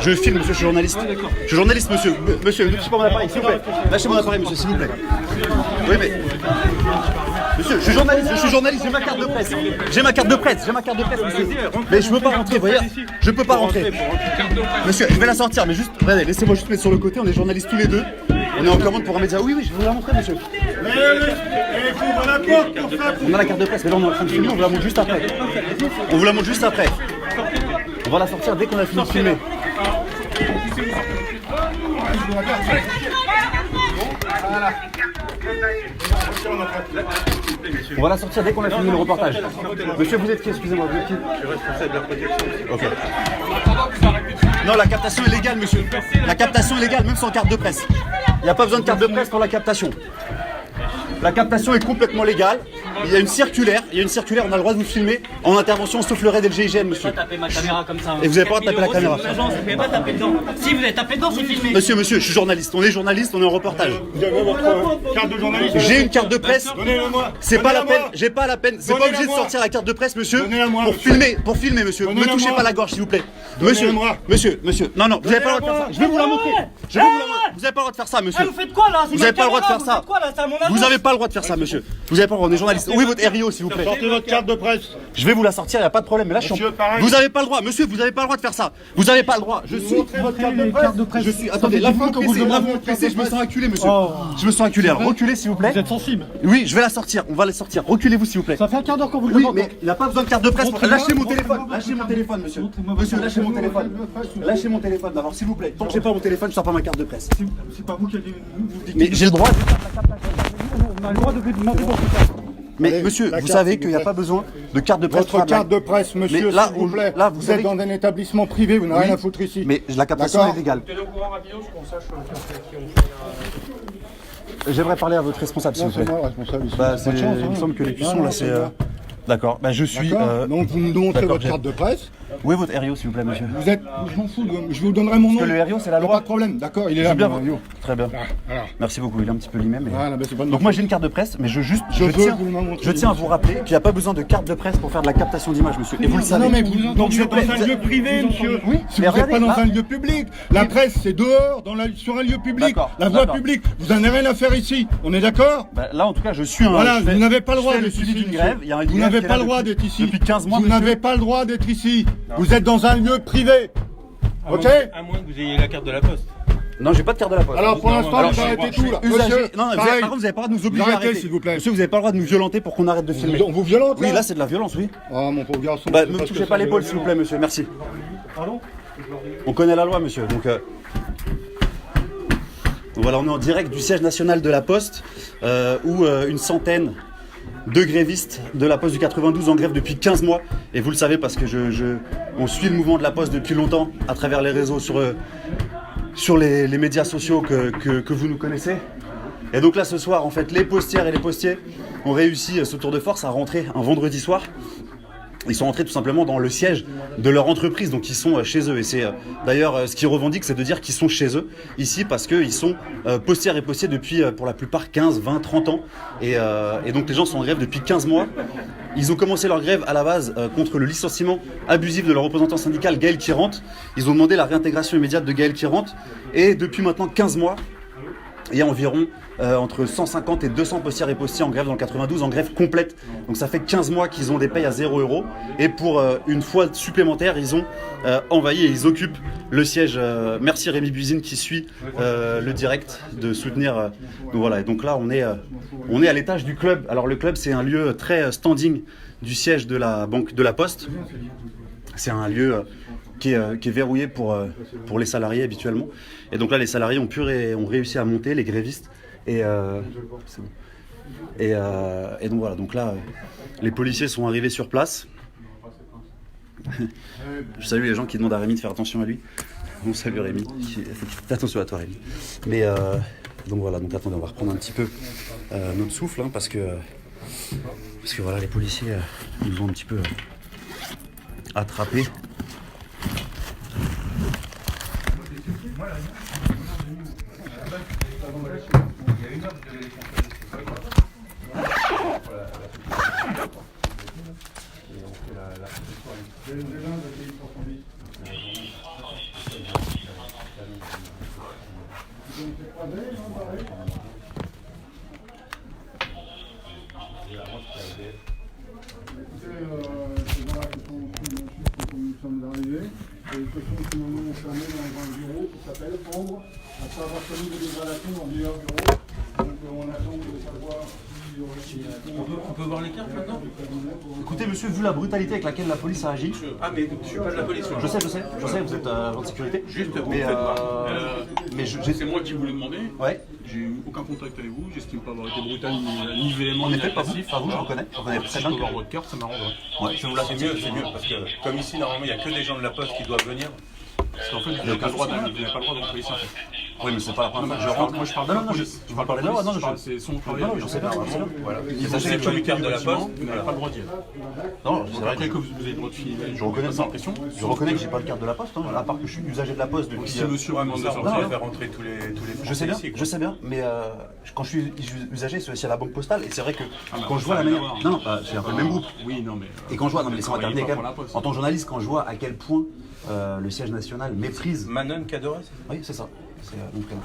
Je filme, monsieur, je suis journaliste. Je suis journaliste, monsieur. Monsieur, ne touchez pas mon appareil, s'il vous plaît. Lâchez mon appareil, monsieur, s'il vous plaît. Oui, mais... Monsieur, je suis journaliste, j'ai ma carte de presse. J'ai ma carte de presse, monsieur. Mais je peux pas rentrer, vous voyez. Je peux pas rentrer. Monsieur, je vais la sortir, mais juste, regardez, laissez-moi juste mettre sur le côté, on est journalistes tous les deux. On est en commande pour un média. Oui, je vais vous la montrer, monsieur. On a la carte de presse, mais là on est en train de filmer, on vous la montre juste après. On vous la montre juste après. On va la sortir dès qu'on a fini de filmer. On va la sortir dès qu'on a fini le reportage. Monsieur, vous êtes qui? Excusez-moi, vous êtes qui? Je suis responsable de la protection. Ok. Non, la captation est légale, monsieur. La captation est légale, même sans carte de presse. Il n'y a pas besoin de carte de presse pour la captation. La captation est complètement légale. Il y a une circulaire, on a le droit de vous filmer en intervention sauf le raid et le GIGN, monsieur. Je vais pas taper ma caméra comme ça. Et vous n'avez pas le droit de taper la caméra. Vous pouvez pas taper dedans. Si vous avez tapé dedans, c'est filmé. Monsieur, je suis journaliste. On est journaliste, on est en reportage. Vous avez votre carte de journaliste? J'ai une carte de presse. Donnez-la-moi. C'est pas la peine, j'ai pas la peine. C'est pas obligé de sortir la carte de presse, monsieur. Donnez-la-moi, pour filmer, monsieur. Ne touchez pas la gorge, s'il vous plaît. Donnez-la-moi. Monsieur. Non, vous n'avez pas le droit de faire ça. Je vais vous la montrer. Vous n'avez pas le droit de faire ça, monsieur. Vous faites quoi là? Vous n'avez pas le droit de faire ça. Vous n'avez pas le droit de faire ça, monsieur. Vous n'avez pas le droit, on est journaliste. Oui, votre RIO, s'il vous plaît. Sortez votre carte de presse. Je vais vous la sortir, il n'y a pas de problème. Mais là, Monsieur, pareil. vous n'avez pas le droit, monsieur, vous n'avez pas le droit de faire ça. Vous n'avez pas le droit. Je suis. Votre carte de presse. Je suis. Attendez, là, vous me pressez, je me sens acculé, monsieur. Je me sens acculé. Alors, reculez, s'il vous plaît. Vous êtes sensible. Oui, je vais la sortir. On va la sortir. Reculez-vous, s'il vous plaît. Ça fait un quart d'heure qu'on vous le Oui, demande. mais il n'a pas besoin de carte de presse. Lâchez mon téléphone. Lâchez mon téléphone, monsieur. Monsieur, lâchez mon téléphone. Lâchez mon téléphone d'abord, s'il vous plaît. Tant que j'ai pas mon téléphone, je sors pas ma carte de presse. C'est pas vous qui allez vous dicter. Mais j'ai le droit. On a le droit de vous demander votre carte. Mais Allez, monsieur, la vous carte, savez s'il qu'il vous n'y a plaît. pas besoin de carte de presse. Votre carte de presse, monsieur, Mais là, s'il vous plaît. là, vous Vous savez êtes dans un établissement privé, vous n'avez rien à foutre ici. Mais la captation D'accord. est légale. J'aimerais parler à votre responsable, s'il Non, vous c'est plaît. moi le responsable ici. Bah, Bonne chance, il me hein. semble que les cuissons Non, là, non, c'est. moi. D'accord. Bah, je suis. D'accord. Donc vous me montrez d'accord, votre j'ai- carte de presse. Où est votre RIO, s'il vous plaît, monsieur? Vous êtes. Je m'en fous. Je vous donnerai mon nom. Parce que le RIO, c'est la Y a loi. Pas de problème. D'accord. Il est Je là. veux bien mon vous- RIO. Très bien. Voilà. Merci beaucoup. Il est un petit peu limé, mais. Voilà, mais c'est pas de Donc moi j'ai une carte de presse, mais je veux vous le montrer. tiens à vous rappeler qu'il n'y a pas besoin de carte de presse pour faire de la captation d'image, monsieur. Et vous le savez. Non mais vous Donc êtes dans un lieu privé, monsieur. Oui, Si mais vous n'êtes pas regardez, dans là- un lieu public, la presse c'est dehors, sur un lieu public, D'accord, la voie d'accord. publique. Vous n'en avez rien à faire ici. On est d'accord? Bah, là en tout cas je suis un. Voilà, je fais- vous n'avez pas le je droit fais le d'être suivi ici. d'une monsieur. grève. Il y a une Vous grève n'avez qui est pas là le droit depuis- d'être ici. Depuis 15 mois, Vous monsieur. n'avez pas le droit d'être ici. Vous êtes dans un lieu privé. Ok? À moins que vous ayez la carte de la poste. Non, j'ai pas de carte de la poste. Alors pour l'instant, Alors, vous arrêtez tout là. Usagers. Monsieur, Non, vous pareil. avez, par contre, vous n'avez pas le droit de nous obliger à Arrêtez, arrêter. s'il vous plaît. Monsieur, vous n'avez pas le droit de nous violenter pour qu'on arrête de filmer. On vous violente là? Oui, là c'est de la violence, oui. Oh mon pauvre garçon. Bah, je sais ne pas me ce touchez que pas c'est. l'épaule, s'il vous plaît, monsieur. Merci. On connaît la loi, monsieur. Donc voilà, on est en direct du siège national de la Poste, où une centaine de grévistes de la Poste du 92 en grève depuis 15 mois. Et vous le savez parce que on suit le mouvement de la Poste depuis longtemps à travers les réseaux, sur les médias sociaux que vous nous connaissez. Et donc là, ce soir, en fait, les postières et les postiers ont réussi ce tour de force à rentrer un vendredi soir. Ils sont rentrés tout simplement dans le siège de leur entreprise, donc ils sont chez eux. Et c'est d'ailleurs ce qu'ils revendiquent, c'est de dire qu'ils sont chez eux, ici, parce qu'ils sont postières et postiers depuis, pour la plupart, 15, 20, 30 ans. Et donc les gens sont en grève depuis 15 mois. Ils ont commencé leur grève à la base contre le licenciement abusif de leur représentant syndical, Gaël Kirante. Ils ont demandé la réintégration immédiate de Gaël Kirante. Et depuis maintenant 15 mois, il y a environ entre 150 et 200 postières et postiers en grève dans le 92, en grève complète. Donc ça fait 15 mois qu'ils ont des payes à 0 €. Et pour une fois supplémentaire, ils ont envahi et ils occupent le siège. Merci Rémi Buzine qui suit le direct de soutenir. Donc voilà, et donc là on est à l'étage du club. Alors le club c'est un lieu très standing du siège de la banque de la Poste. C'est un lieu qui est verrouillé pour les salariés habituellement. Et donc là, les salariés ont réussi à monter, les grévistes. Et, c'est bon. Et donc voilà, donc là, les policiers sont arrivés sur place. Je salue les gens qui demandent à Rémi de faire attention à lui. Bon, salut Rémi. Fais attention à toi Rémi. Mais donc voilà, donc attendez, on va reprendre un petit peu notre souffle, hein, parce que voilà, les policiers nous ont un petit peu attrapés. Nous sommes arrivés et ce sont ces moments enfermés dans un bureau qui s'appelle Ambre, après avoir commis des dégradations dans plusieurs bureaux. Donc on attend de savoir s'il y aurait... On peut voir les cartes maintenant? Écoutez, monsieur, vu la brutalité avec laquelle la police a agi. Ah, mais je suis pas de la police. Je sais, vous êtes agent de sécurité. Juste, mais C'est moi qui vous l'ai demandé. Ouais. J'ai eu aucun contact avec vous. J'estime pas avoir été brutal, ni véhément, En ni effet, pas vous, agressif. je reconnais. Je reconnais très Si je bien peux voir que... votre carte, ça m'arrangerait. Ouais, C'est mieux, parce que comme ici, normalement, il n'y a que des gens de la poste qui doivent venir. Parce qu'en fait, vous n'avez pas le droit d'entrer ici. En fait. Oui, mais c'est pas la première fois que je rentre. Moi, je parle Non, de non, la police. je parle pas de la loi, non, C'est son Non, travail. non, je sais pas, Voilà. Vous Sachez avez que comme une carte de la poste, vous n'avez pas le droit d'y être. Non, c'est vrai Après que vous avez le droit de filmer, je reconnais pas ça. d'impression. Je reconnais que j'ai pas de carte de la poste, hein, à part que je suis usager de la poste depuis... Si monsieur vous demande de on sortir, va faire rentrer tous les Je sais bien, Français ici, quoi. je sais bien, mais quand je suis usager, c'est aussi à la banque postale, et c'est vrai que bah, quand je vois ça la n'a rien manière... à voir. Non, non, bah, c'est un peu le même groupe. Oui, non, mais. Et quand je vois, non mais laissez-moi Travaillez terminer pas quand pour la même, Poste. en tant que journaliste, quand je vois à quel point le siège national méprise... Manon Cadoré, c'est ça? Oui, c'est ça, c'est mon prénom.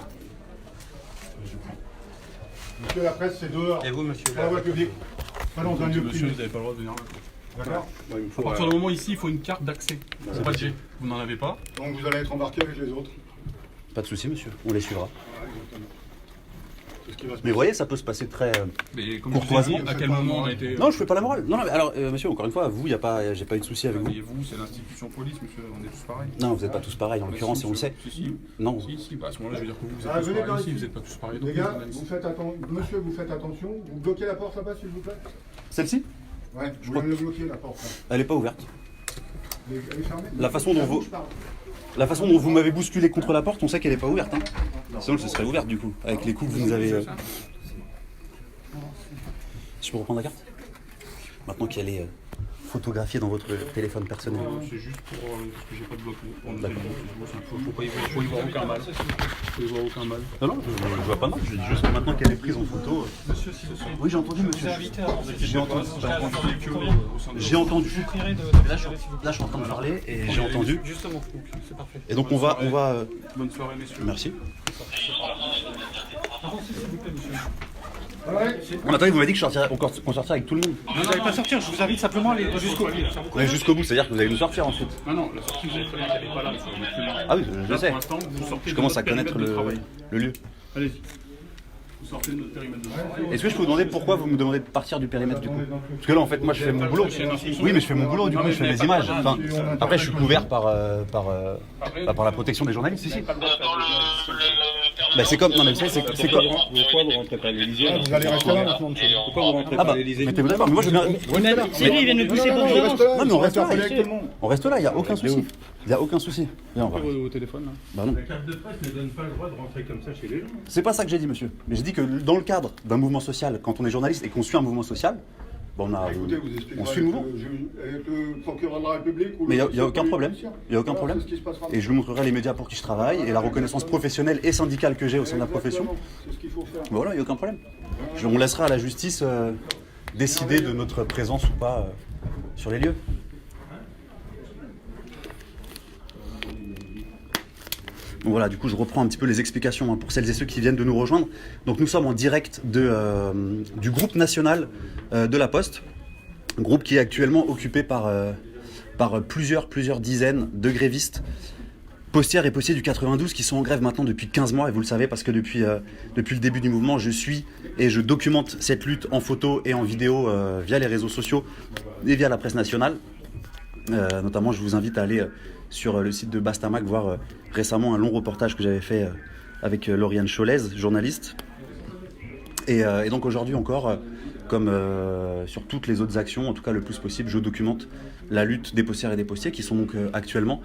Monsieur, la presse, c'est dehors. Et vous, monsieur? Sur la voie publique. Pas dans un lieu Monsieur, privé. vous n'avez pas le droit de venir là. D'accord? À partir du moment ici, il faut une carte d'accès. C'est pas de G. Vous n'en avez pas. Donc vous allez être embarqué avec les autres. Pas de souci, monsieur, on les suivra. C'est ce qui va se Mais vous voyez, ça peut se passer très... Mais comme je vous ai Courtoisement. dit, à quel moment a été. Non, je fais pas la morale. Non, non, mais alors, monsieur, encore une fois, vous, j'ai pas eu de souci avec vous. Et vous, c'est l'institution police, monsieur, on est tous pareils. Non, vous n'êtes pas tous pareils, en Bah, l'occurrence, si, et on le sait. Si, si. Non. Si, bah à ce moment-là, je veux dire que vous êtes Ah, tous venez pareils par ici, ici. vous n'êtes pas tous pareils. Les donc gars, journalistes. vous faites attention. Monsieur, vous faites attention. Vous bloquez la porte là-bas, s'il vous plaît. Celle-ci, Ouais, vous crois voulez le bloquer la porte là. elle est pas ouverte. Elle est fermée. La façon dont vous- bouge pas. La façon dont vous m'avez bousculé contre la porte, on sait qu'elle est pas ouverte. Hein. Sinon, elle se serait ouverte du coup, avec les coups que vous nous avez... Je peux reprendre la carte? Maintenant qu'elle est photographiée dans votre téléphone personnel. C'est juste pour parce que j'ai pas de bloc pour nous aider. Faut y voir aucun mal. Faut y voir aucun mal. Non, non, je vois pas mal, je dis juste que maintenant qu'elle est prise en photo... Monsieur, s'il vous plaît. Oui, j'ai entendu, monsieur. Vous invitez à rentrer. J'ai entendu. J'ai entendu. Là, je suis en train de parler et j'ai entendu. Justement, donc c'est parfait. Et donc on va... Bonne soirée, messieurs. Merci. Avancez, s'il vous plaît, monsieur. Ouais, On attendait, vous m'avez dit qu'on sortirait avec tout le monde. Vous n'allez pas sortir, je vous invite simplement à aller jusqu'au bout. Mais jusqu'au bout, c'est-à-dire que vous allez nous sortir ensuite. Non, non, la sortie, vous avez très bien qu'elle n'est pas là, monsieur. Ah oui, je Là, sais. pour l'instant, vous sortez Je de commence à notre connaître périmètre de travail. le lieu. Allez-y. Vous sortez de notre périmètre de travail. Est-ce que je peux vous demander pourquoi vous me demandez de partir du périmètre du coup? Parce que là en fait moi je fais mon boulot. Oui mais je fais mon boulot, du coup je fais mes images. Enfin, après je suis couvert par la protection des journalistes ici. Bah c'est comme... Non mais vous savez, c'est comme... Pourquoi vous rentrez pas à l'Élysée? vous allez rester là maintenant, monsieur. Pourquoi vous rentrez Ah pas bah, à l'Élysée? mettez-vous d'accord, mais moi je veux bien... C'est lui, il vient de nous pousser pour je violence. reste là. Non mais on reste là, avec tout le monde. on reste là, il n'y a aucun souci. Il n'y a aucun souci. Viens, on va. Au téléphone, là. Bah non. La carte de presse ne donne pas le droit de rentrer comme ça chez les gens. C'est pas ça que j'ai dit monsieur. Mais j'ai dit que dans le cadre d'un mouvement social, quand on est journaliste et qu'on suit un mouvement social, bah, Écoutez, vous expliquerez on suit le mouvement. avec le procureur de la République ou Mais il le n'y a aucun problème. policier. Il n'y a aucun Voilà, problème. c'est ce qui se passera. Et je lui montrerai les médias pour qui je travaille et la reconnaissance professionnelle et syndicale que j'ai au sein de la profession. Exactement, c'est ce qu'il faut faire. Voilà, il n'y a aucun problème. On laissera à la justice décider de notre présence ou pas sur les lieux. Donc voilà, du coup je reprends un petit peu les explications pour celles et ceux qui viennent de nous rejoindre. Donc nous sommes en direct du groupe national de la Poste, un groupe qui est actuellement occupé par plusieurs dizaines de grévistes, postières et postiers du 92 qui sont en grève maintenant depuis 15 mois, et vous le savez parce que depuis le début du mouvement, je suis et je documente cette lutte en photo et en vidéo via les réseaux sociaux et via la presse nationale. Notamment, je vous invite à aller sur le site de Bastamac voir récemment un long reportage que j'avais fait avec Lauriane Cholez, journaliste. Et donc aujourd'hui encore, comme sur toutes les autres actions, en tout cas le plus possible, je documente la lutte des postières et des postiers qui sont donc actuellement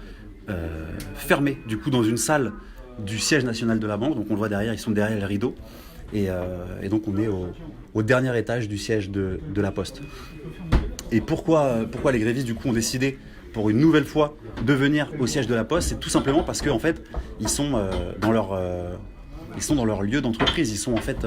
fermés du coup dans une salle du siège national de la banque. Donc on le voit derrière, ils sont derrière le rideau. Et donc on est au dernier étage du siège de la Poste. Et pourquoi les grévistes du coup ont décidé pour une nouvelle fois de venir au siège de la Poste? C'est tout simplement parce qu'en fait ils sont dans leur lieu d'entreprise. Ils sont en fait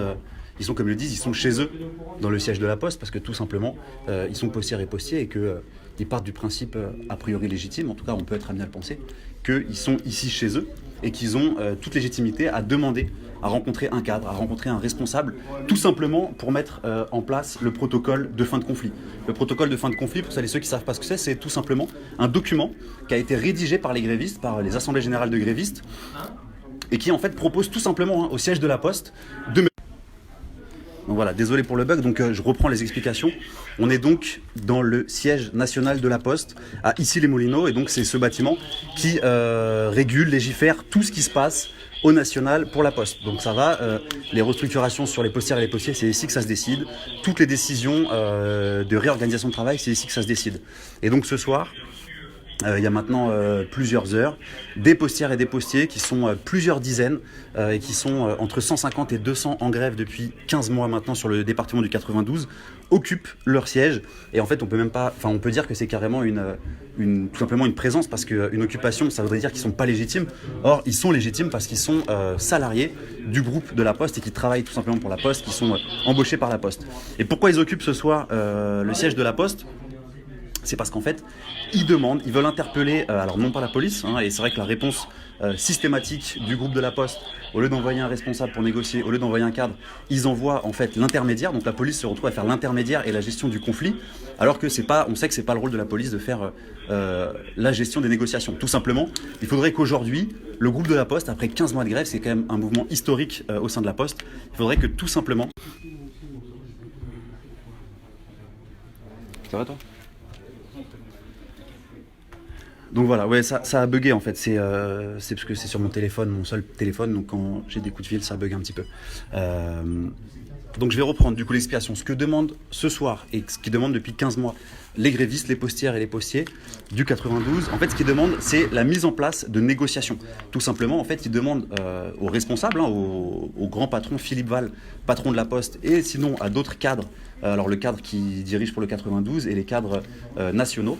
ils sont, comme ils le disent, ils sont chez eux dans le siège de la Poste parce que tout simplement ils sont postières et postiers et qu'ils partent du principe a priori légitime, en tout cas on peut être amené à le penser, qu'ils sont ici chez eux et qu'ils ont toute légitimité à demander à rencontrer un cadre, à rencontrer un responsable, tout simplement pour mettre en place le protocole de fin de conflit. Le protocole de fin de conflit, pour celles et ceux qui ne savent pas ce que c'est tout simplement un document qui a été rédigé par les grévistes, par les assemblées générales de grévistes, et qui en fait propose tout simplement au siège de la Poste de... Donc voilà, désolé pour le bug, donc je reprends les explications. On est donc dans le siège national de la Poste, à Issy-les-Moulineaux, et donc c'est ce bâtiment qui régule, légifère tout ce qui se passe au national pour la Poste. Donc ça va, les restructurations sur les postières et les postiers, c'est ici que ça se décide. Toutes les décisions de réorganisation de travail, c'est ici que ça se décide. Et donc ce soir, il y a maintenant plusieurs heures, des postières et des postiers qui sont plusieurs dizaines et qui sont entre 150 et 200 en grève depuis 15 mois maintenant sur le département du 92, occupent leur siège. Et en fait, on peut même pas, on peut dire que c'est carrément tout simplement une présence, parce qu'une occupation, ça voudrait dire qu'ils sont pas légitimes. Or, ils sont légitimes parce qu'ils sont salariés du groupe de la Poste et qui travaillent tout simplement pour la Poste, qui sont embauchés par la Poste. Et pourquoi ils occupent ce soir le siège de la Poste ? C'est parce qu'en fait, ils veulent interpeller, alors non pas la police, et c'est vrai que la réponse systématique du groupe de la Poste, au lieu d'envoyer un responsable pour négocier, au lieu d'envoyer un cadre, ils envoient en fait l'intermédiaire, donc la police se retrouve à faire l'intermédiaire et la gestion du conflit, alors que on sait que c'est pas le rôle de la police de faire la gestion des négociations. Tout simplement, il faudrait qu'aujourd'hui, le groupe de la Poste, après 15 mois de grève, c'est quand même un mouvement historique au sein de la Poste, il faudrait que tout simplement... Ça va toi ? Donc voilà, ouais, ça a bugué en fait, c'est parce que c'est sur mon téléphone, mon seul téléphone, donc quand j'ai des coups de fil, ça bug un petit peu. Donc je vais reprendre du coup l'explication. Ce que demande ce soir, et ce qu'ils demandent depuis 15 mois, les grévistes, les postières et les postiers du 92, en fait ce qu'ils demandent, c'est la mise en place de négociations. Tout simplement, en fait, ils demandent aux responsables, au grand patron Philippe Val, patron de la Poste, et sinon à d'autres cadres, alors le cadre qui dirige pour le 92 et les cadres nationaux,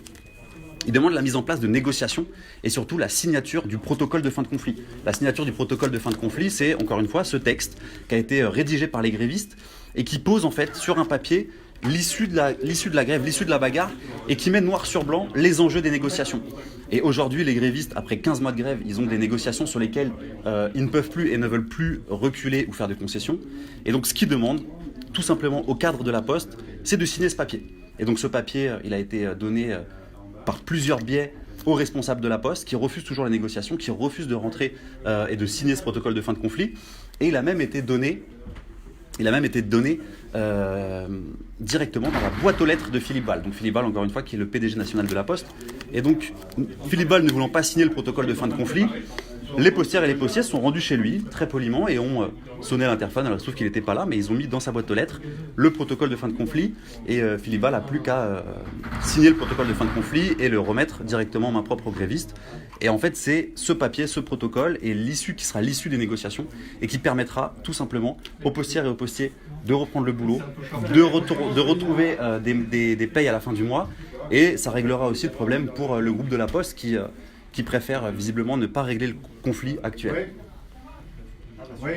il demande la mise en place de négociations et surtout la signature du protocole de fin de conflit. La signature du protocole de fin de conflit, c'est encore une fois ce texte qui a été rédigé par les grévistes et qui pose en fait sur un papier l'issue de la grève, l'issue de la bagarre et qui met noir sur blanc les enjeux des négociations. Et aujourd'hui, les grévistes, après 15 mois de grève, ils ont des négociations sur lesquelles ils ne peuvent plus et ne veulent plus reculer ou faire de concessions. Et donc ce qu'ils demandent, tout simplement au cadre de la Poste, c'est de signer ce papier. Et donc ce papier, il a été donné... par plusieurs biais aux responsables de la Poste qui refusent toujours la négociation, qui refusent de rentrer et de signer ce protocole de fin de conflit. Et il a même été donné directement dans la boîte aux lettres de Philippe Val. Donc Philippe Val, encore une fois, qui est le PDG national de la Poste. Et donc Philippe Val ne voulant pas signer le protocole de fin de conflit, les postières et les postiers sont rendus chez lui, très poliment, et ont sonné à l'interphone. Alors il se trouve qu'il n'était pas là, mais ils ont mis dans sa boîte aux lettres le protocole de fin de conflit, et Philippe Val n'a plus qu'à signer le protocole de fin de conflit et le remettre directement en main propre aux grévistes. Et en fait, c'est ce papier, ce protocole, et l'issue qui sera l'issue des négociations, et qui permettra tout simplement aux postières et aux postiers de reprendre le boulot, de retrouver des payes à la fin du mois, et ça réglera aussi le problème pour le groupe de la Poste qui préfère visiblement ne pas régler le conflit actuel. Oui.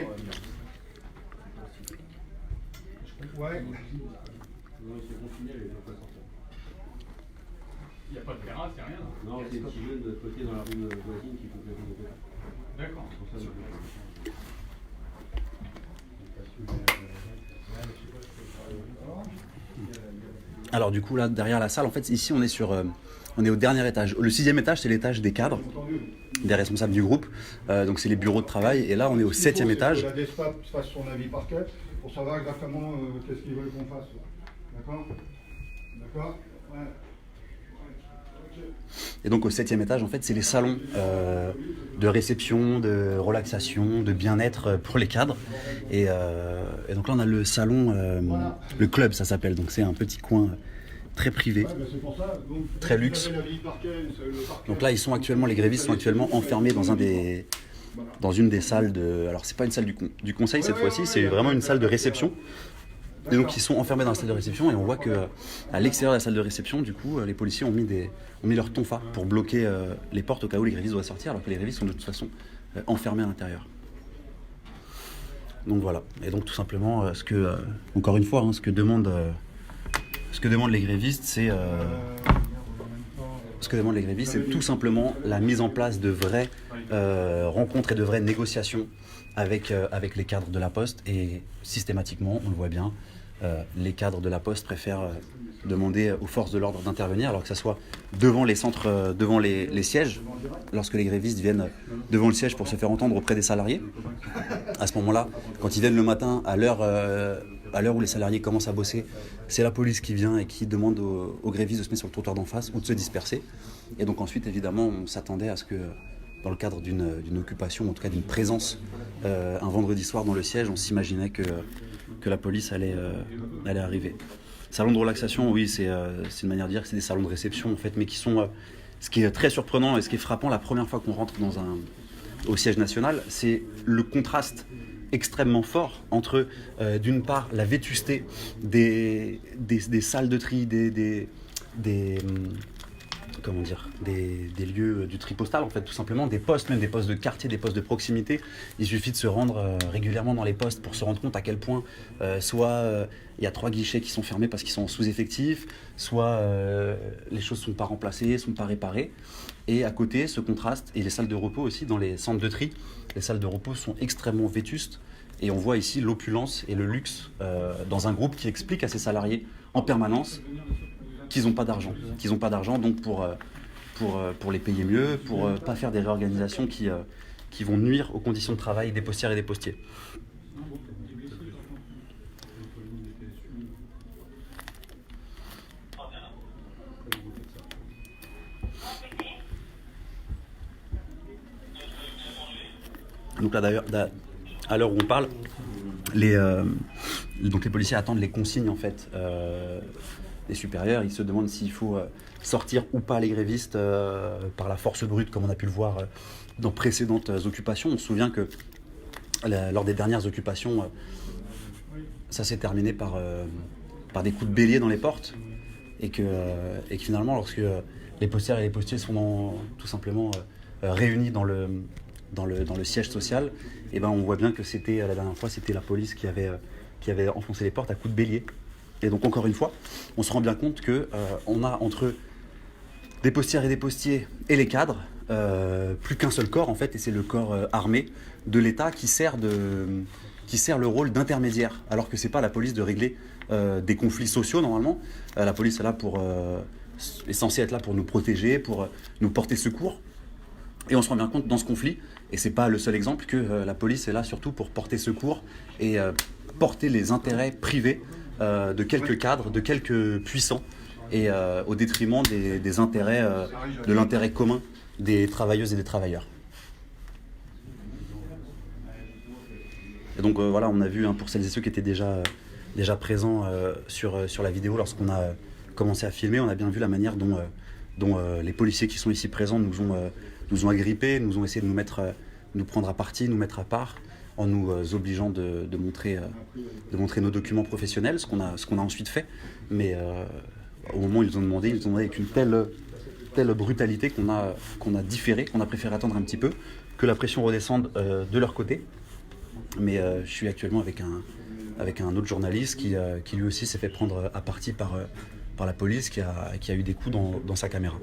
Ouais. Il n'y a pas de terrasse, il n'y a rien. Non, c'est des petits jeunes de l'autre côté dans la rue voisine qui font quelque chose. D'accord. Alors du coup là derrière la salle, en fait ici on est au dernier étage. Le 6e étage, c'est l'étage des cadres, des responsables du groupe, donc c'est les bureaux de travail, et là on est au 7e étage. La DESPAP fasse son avis parquet pour savoir exactement qu'est-ce qu'ils veulent qu'on fasse. D'accord? D'accord? Ouais. Et donc au 7e étage, en fait, c'est les salons de réception, de relaxation, de bien-être pour les cadres. Et donc là, on a le salon, le club, ça s'appelle. Donc c'est un petit coin très privé, très luxe. Donc là, les grévistes sont actuellement enfermés dans une des salles de... Alors c'est pas une salle du conseil cette fois-ci, c'est vraiment une salle de réception. Et donc ils sont enfermés dans la salle de réception, et on voit que à l'extérieur de la salle de réception, du coup, les policiers ont mis leur tonfa pour bloquer les portes au cas où les grévistes doivent sortir, alors que les grévistes sont de toute façon enfermés à l'intérieur. Donc voilà. Et donc tout simplement, encore une fois, ce que demandent les grévistes, c'est ce que demandent les grévistes, c'est tout simplement la mise en place de vraies rencontres et de vraies négociations avec les cadres de la Poste. Et systématiquement, on le voit bien, les cadres de la Poste préfèrent demander aux forces de l'ordre d'intervenir, alors que ça soit devant les centres, devant les sièges, lorsque les grévistes viennent devant le siège pour se faire entendre auprès des salariés. À ce moment-là, quand ils viennent le matin, à l'heure où les salariés commencent à bosser, c'est la police qui vient et qui demande aux grévistes de se mettre sur le trottoir d'en face ou de se disperser. Et donc ensuite, évidemment, on s'attendait à ce que, dans le cadre d'une occupation, en tout cas d'une présence, un vendredi soir dans le siège, on s'imaginait que la police allait arriver. Salon de relaxation, oui, c'est une manière de dire que c'est des salons de réception, en fait, mais qui sont... ce qui est très surprenant et ce qui est frappant la première fois qu'on rentre au siège national, c'est le contraste extrêmement fort entre, d'une part, la vétusté des salles de tri, des lieux du tri postal, en fait, tout simplement, des postes, même des postes de quartier, des postes de proximité. Il suffit de se rendre régulièrement dans les postes pour se rendre compte à quel point soit il y a 3 guichets qui sont fermés parce qu'ils sont en sous-effectif, soit les choses ne sont pas remplacées, ne sont pas réparées. Et à côté, ce contraste, et les salles de repos aussi, dans les centres de tri, les salles de repos sont extrêmement vétustes. Et on voit ici l'opulence et le luxe dans un groupe qui explique à ses salariés en permanence qu'ils n'ont pas d'argent. Donc pour les payer mieux, pour pas faire des réorganisations qui vont nuire aux conditions de travail des postières et des postiers. Donc là d'ailleurs, à l'heure où on parle, les policiers attendent les consignes en fait des supérieurs. Ils se demandent s'il faut sortir ou pas les grévistes par la force brute, comme on a pu le voir dans précédentes occupations. On se souvient que lors des dernières occupations, ça s'est terminé par des coups de bélier dans les portes, et que finalement, lorsque les postières et les postiers sont tout simplement réunis dans le siège social, et ben on voit bien que la dernière fois, c'était la police qui avait enfoncé les portes à coups de bélier. Et donc encore une fois, on se rend bien compte que on a entre des postières et des postiers et les cadres plus qu'un seul corps en fait, et c'est le corps armé de l'État qui sert le rôle d'intermédiaire, alors que c'est pas la police de régler des conflits sociaux normalement. La police est là est censée être là pour nous protéger, pour nous porter secours. Et on se rend bien compte dans ce conflit, et c'est pas le seul exemple, que la police est là surtout pour porter secours et porter les intérêts privés de quelques cadres, de quelques puissants, et au détriment des intérêts, de l'intérêt commun des travailleuses et des travailleurs. Et donc voilà, on a vu, pour celles et ceux qui étaient déjà présents sur la vidéo lorsqu'on a commencé à filmer, on a bien vu la manière dont les policiers qui sont ici présents nous ont agrippés, nous ont essayé de nous prendre à partie, nous mettre à part, en nous obligeant de montrer nos documents professionnels, ce qu'on a ensuite fait. Mais au moment où ils nous ont demandé avec une telle brutalité qu'on a différé, qu'on a préféré attendre un petit peu, que la pression redescende de leur côté. Mais je suis actuellement avec un autre journaliste qui lui aussi s'est fait prendre à partie par la police, qui a eu des coups dans sa caméra.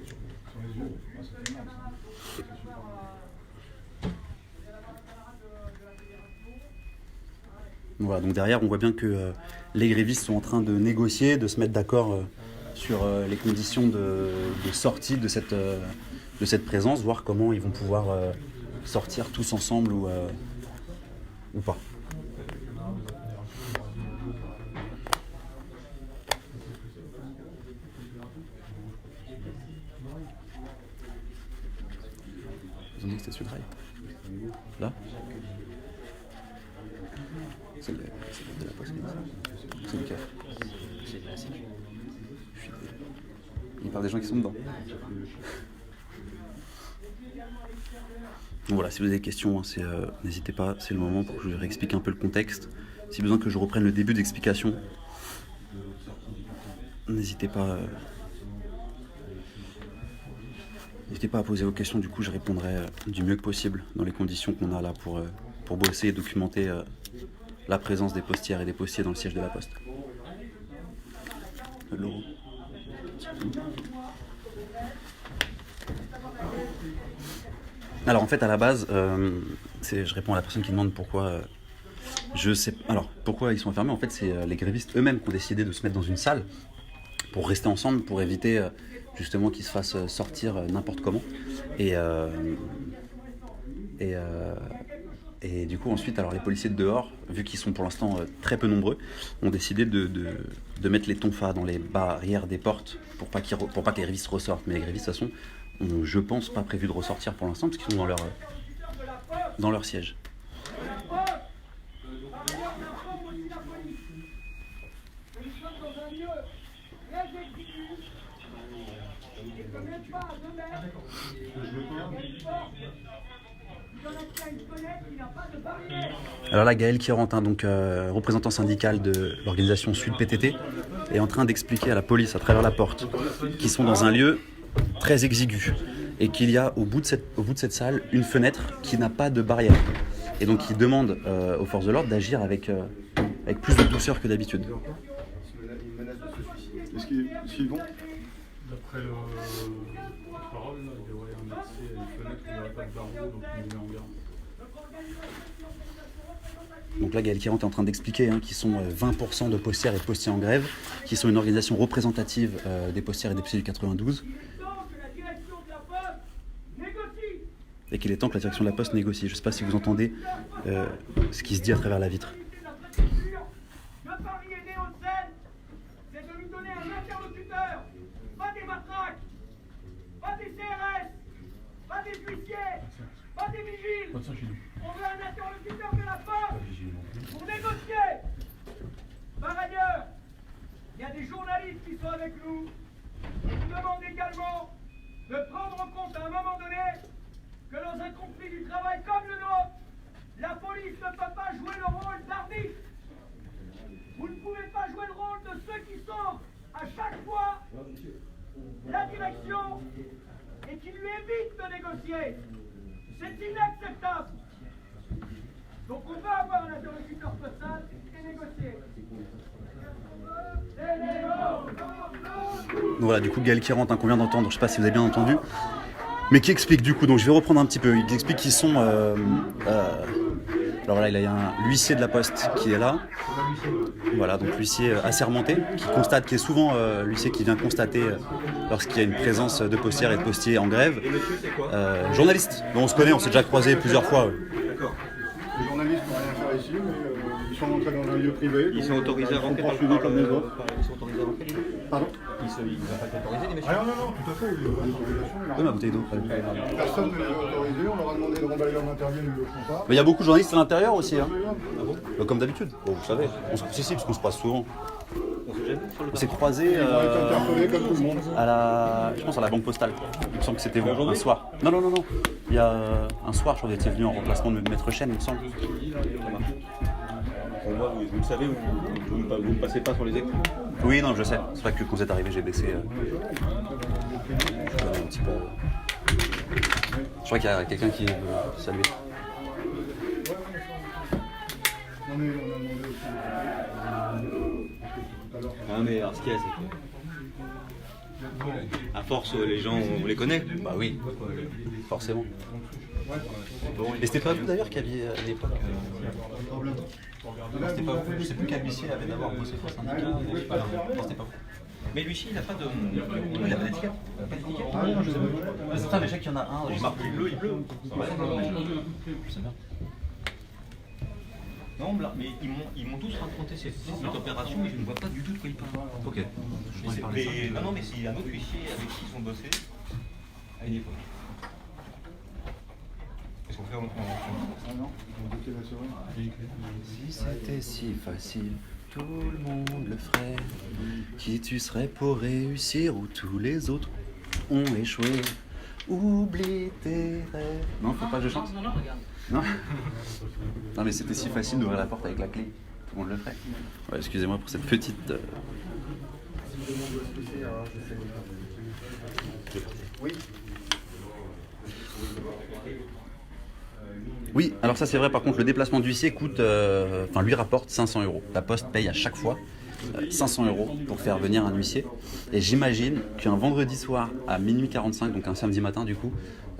Voilà, donc derrière, on voit bien que les grévistes sont en train de négocier, de se mettre d'accord sur les conditions de sortie de cette présence, voir comment ils vont pouvoir sortir tous ensemble ou pas. Ils ont dit que c'était Sucrail. Là ? C'est de la poste. C'est le CAF. C'est de la sécu. Il parle des gens qui sont dedans. Donc voilà, si vous avez des questions, n'hésitez pas, c'est le moment pour que je réexplique un peu le contexte. Si besoin que je reprenne le début d'explication, n'hésitez pas à poser vos questions, du coup je répondrai du mieux que possible dans les conditions qu'on a là pour bosser et documenter la présence des postières et des postiers dans le siège de la Poste. L'euro. Alors en fait à la base, je réponds à la personne qui demande pourquoi. Je sais. Alors pourquoi ils sont enfermés. En fait c'est les grévistes eux-mêmes qui ont décidé de se mettre dans une salle pour rester ensemble, pour éviter justement qu'ils se fassent sortir n'importe comment. Et du coup ensuite alors les policiers de dehors, vu qu'ils sont pour l'instant très peu nombreux, ont décidé de mettre les tonfas dans les barrières des portes pour pas que les grévistes ressortent. Mais les grévistes de toute façon ont, je pense, pas prévu de ressortir pour l'instant parce qu'ils sont dans leur siège. Alors là, Gaël Quirantin, donc représentant syndical de l'organisation Sud PTT, est en train d'expliquer à la police à travers la porte qu'ils sont dans un lieu très exigu et qu'il y a au bout de cette salle une fenêtre qui n'a pas de barrière. Et donc il demande aux forces de l'ordre d'agir avec plus de douceur que d'habitude. Est-ce qu'ils vont? D'après le parole, il devrait y avoir un accès à une fenêtre où il n'y aurait pas de barreau, donc il met en garde. Donc là, Gaël Quirantin est en train d'expliquer qu'ils sont 20% de postières et de postiers en grève, qui sont une organisation représentative des postières et des postiers du 92. Et qu'il est temps que la direction de la Poste négocie. Je ne sais pas si vous entendez ce qui se dit à travers la vitre. Le pari est né au Seine, c'est de lui donner un interlocuteur, pas des matraques, pas des CRS, pas des huissiers, pas des vigiles. On veut un interlocuteur de la Poste pour négocier. Par ailleurs, il y a des journalistes qui sont avec nous. Je vous demande également de prendre en compte à un moment donné que dans un conflit du travail comme le nôtre, la police ne peut pas jouer le rôle d'arbitre. Vous ne pouvez pas jouer le rôle de ceux qui sont à chaque fois la direction et qui lui évitent de négocier. C'est inacceptable. Donc on va avoir un interlocuteur postal et négocier. Donc voilà, du coup, Gaël Quirantin qu'on vient d'entendre, je ne sais pas si vous avez bien entendu, mais qui explique du coup, donc je vais reprendre un petit peu, il explique qu'ils sont... alors là, il y a un l'huissier de la Poste qui est là, voilà, donc l'huissier assermenté, qui est souvent l'huissier qui vient constater lorsqu'il y a une présence de postières et de postiers en grève. Journaliste, dont on se connaît, on s'est déjà croisé plusieurs fois. D'accord. Les journalistes ne peuvent rien faire ici, mais ils sont entrés dans un lieu privé. Ils sont autorisés à rentrer comme les autres. Ils sont autorisés à rentrer. Pardon? Ils ne vont pas être autorisés, les messieurs. Ah non, tout à fait. Ils ont une autorisation. Oui, ma bouteille d'eau. Personne ne les a autorisés. On leur a demandé de remballer leur matériel, ils ne le font pas. Mais il y a beaucoup de journalistes à l'intérieur aussi, hein. Comme d'habitude. Bon, vous savez, si, parce qu'on se croise souvent. On s'est croisés Ils vont être interpellés comme tout le monde. je pense à la banque postale. Il me semble que c'était un soir. Non. Il y a un soir, je crois que vous étiez venu en remplacement de Maître Chêne, il me semble. Pour moi, vous le savez, vous ne passez pas sur les écrans. Oui, non, je sais. C'est vrai que quand vous êtes arrivé, j'ai baissé. Un petit peu. Je crois qu'il y a quelqu'un qui veut saluer. On a demandé aussi. Ah, mais alors, ce qu'il y a, c'est que. À force, les gens, on les connaît. Bah oui, forcément. Et c'était pas vous d'ailleurs qui aviez à l'époque. C'était pas vous. Je sais plus quel huissier avait d'abord bossé pour le syndicat. Non, c'était pas vous. Mais lui, il n'a pas de. Il avait l'étiquette. Ah non, je sais pas. C'est ça, mais je sais qu'il y en a un. Il marque bleu, il bleu. Je sais bien. Non, mais ils m'ont tous raconté cette opération, mais je ne vois pas du tout de quoi ils parlent. Ok. Non, mais c'est un autre huissier avec qui ils ont bossé à une époque. Qu'est-ce qu'on fait Ah non, on dit qu'il va se rendre. Si c'était si facile, tout le monde le ferait. Qui tu serais pour réussir où tous les autres ont échoué? Oublie tes rêves. Non, faut pas que je chante. Non, regarde. Non. Non, mais c'était si facile d'ouvrir la porte avec la clé. Tout le monde le ferait. Ouais, excusez-moi pour cette petite. Oui. Oui, alors ça c'est vrai, par contre le déplacement d'huissier coûte, lui rapporte 500 €. La Poste paye à chaque fois 500 € pour faire venir un huissier. Et j'imagine qu'un vendredi soir à minuit 45, donc un samedi matin du coup,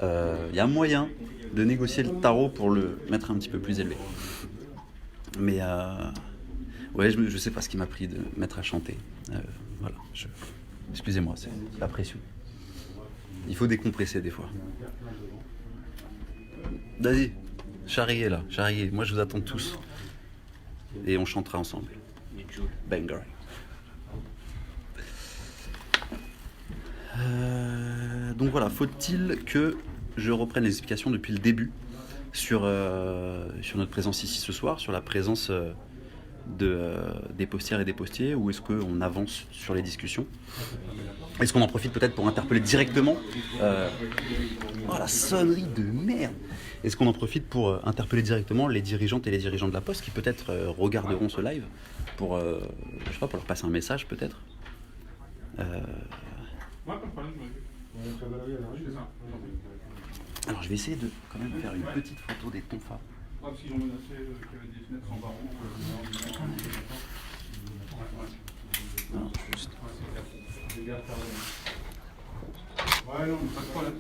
il y a moyen de négocier le tarot pour le mettre un petit peu plus élevé. Mais ouais, je sais pas ce qui m'a pris de me mettre à chanter. Voilà, excusez-moi, c'est la pression. Il faut décompresser des fois. Vas-y, charriez là, charriez. Moi je vous attends tous. Et on chantera ensemble. Banger. Donc voilà, faut-il que je reprenne les explications depuis le début sur notre présence ici ce soir, sur la présence des postières et des postiers, ou est-ce qu'on avance sur les discussions? Est-ce qu'on en profite peut-être pour interpeller directement oh la sonnerie de merde! Est-ce qu'on en profite pour interpeller directement les dirigeantes et les dirigeants de la Poste qui peut-être regarderont ce live pour, je sais pas, pour leur passer un message peut-être? Ouais, pas de problème, Alors je vais essayer de quand même faire une petite photo des tonfas. parce qu'ils ont menacé qu'il y avait des fenêtres en barreau. Alors, juste. Ouais, non, pas de problème.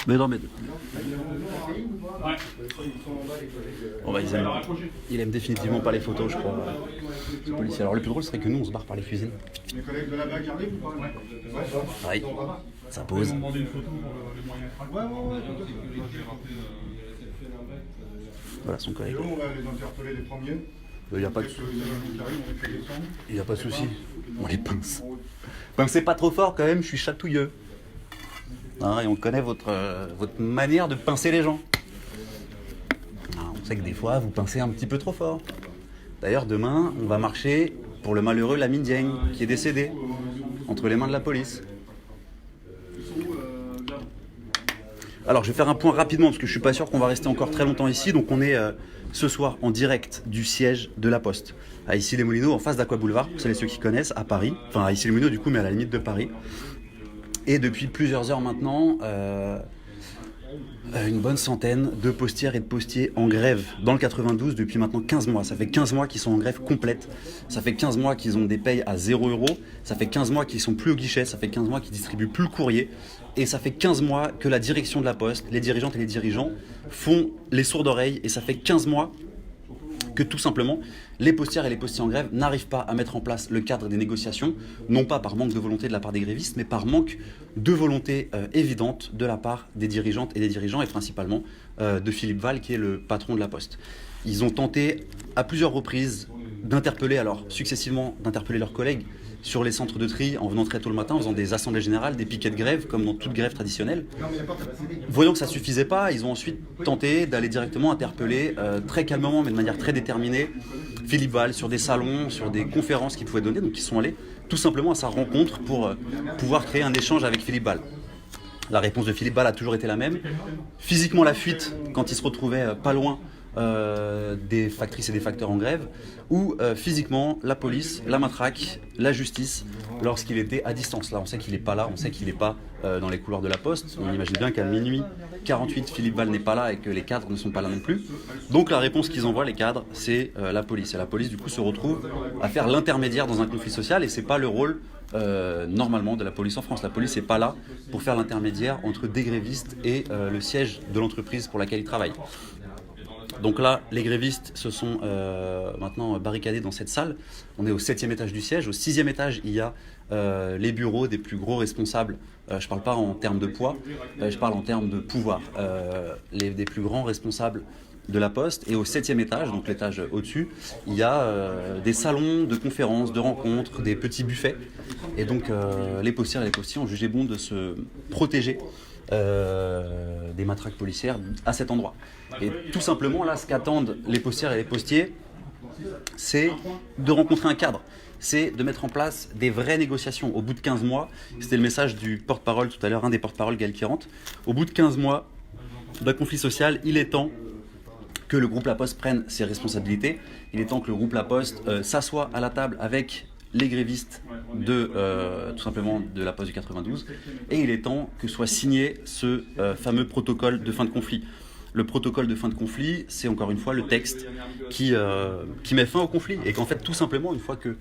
Mais non, mais... Ouais. Oh bah, il aime définitivement pas les photos, je crois. Ce policier. Alors le plus drôle serait que nous on se barre par les cuisines. Les collègues de là-bas qui arrivent ou pas? Pareil, ça pose. Ils m'ont demandé une photo pour les moyens Voilà son collègue. Et on va les interpeller les premiers. Il n'y a pas de Dès que les agents qui arrivent, on les fait descendre. Il n'y a pas de souci. On les pince. Pincez pas trop fort quand même, je suis chatouilleux. Ah, et on connaît votre manière de pincer les gens. Ah, on sait que des fois, vous pincez un petit peu trop fort. D'ailleurs, demain, on va marcher pour le malheureux Lamine Dieng, qui est décédé, entre les mains de la police. Alors, je vais faire un point rapidement, parce que je suis pas sûr qu'on va rester encore très longtemps ici. Donc, on est ce soir en direct du siège de la Poste, à Issy-les-Moulineaux, en face d'Aqua Boulevard, pour celles et ceux qui connaissent, à Paris. Enfin, à Issy-les-Moulineaux, du coup, mais à la limite de Paris. Et depuis plusieurs heures maintenant, une bonne centaine de postières et de postiers en grève dans le 92 depuis maintenant 15 mois. Ça fait 15 mois qu'ils sont en grève complète. Ça fait 15 mois qu'ils ont des payes à 0 €. Ça fait 15 mois qu'ils sont plus au guichet. Ça fait 15 mois qu'ils distribuent plus le courrier. Et ça fait 15 mois que la direction de la Poste, les dirigeantes et les dirigeants font les sourdes oreilles. Et ça fait 15 mois que tout simplement, les postières et les postiers en grève n'arrivent pas à mettre en place le cadre des négociations, non pas par manque de volonté de la part des grévistes, mais par manque de volonté évidente de la part des dirigeantes et des dirigeants, et principalement de Philippe Val, qui est le patron de la Poste. Ils ont tenté à plusieurs reprises d'interpeller, alors successivement d'interpeller leurs collègues sur les centres de tri en venant très tôt le matin, en faisant des assemblées générales, des piquets de grève, comme dans toute grève traditionnelle. Voyant que ça ne suffisait pas, ils ont ensuite tenté d'aller directement interpeller, très calmement, mais de manière très déterminée, Philippe Val sur des salons, sur des conférences qu'il pouvait donner. Donc ils sont allés tout simplement à sa rencontre pour pouvoir créer un échange avec Philippe Val. La réponse de Philippe Val a toujours été la même. Physiquement, la fuite, quand il se retrouvait pas loin des factrices et des facteurs en grève, ou physiquement la police, la matraque, la justice lorsqu'il était à distance. Là on sait qu'il n'est pas là, on sait qu'il n'est pas dans les couloirs de la Poste. On imagine bien qu'à minuit 48 Philippe Val n'est pas là et que les cadres ne sont pas là non plus. Donc la réponse qu'ils envoient, les cadres, c'est la police. Et la police du coup se retrouve à faire l'intermédiaire dans un conflit social, et c'est pas le rôle normalement de la police en France. La police n'est pas là pour faire l'intermédiaire entre des grévistes et le siège de l'entreprise pour laquelle ils travaillent. Donc là, les grévistes se sont maintenant barricadés dans cette salle. On est au 7e étage du siège. Au 6e étage, il y a les bureaux des plus gros responsables. Je ne parle pas en termes de poids, je parle en termes de pouvoir. Des plus grands responsables de la Poste. Et au 7e étage, donc l'étage au-dessus, il y a des salons de conférences, de rencontres, des petits buffets. Et donc les postières et les postiers ont jugé bon de se protéger des matraques policières à cet endroit. Et tout simplement là, ce qu'attendent les postières et les postiers, c'est de rencontrer un cadre, c'est de mettre en place des vraies négociations. Au bout de 15 mois, c'était le message du porte-parole tout à l'heure, un des porte-paroles, Gaël Kirante, au bout de 15 mois d'un conflit social, il est temps que le groupe La Poste prenne ses responsabilités, il est temps que le groupe La Poste s'assoie à la table avec les grévistes tout simplement de la Poste du 92, et il est temps que soit signé ce fameux protocole de fin de conflit. le protocole de fin de conflit, c'est encore une fois le texte qui met fin au conflit. Et qu'en fait, tout simplement, une fois que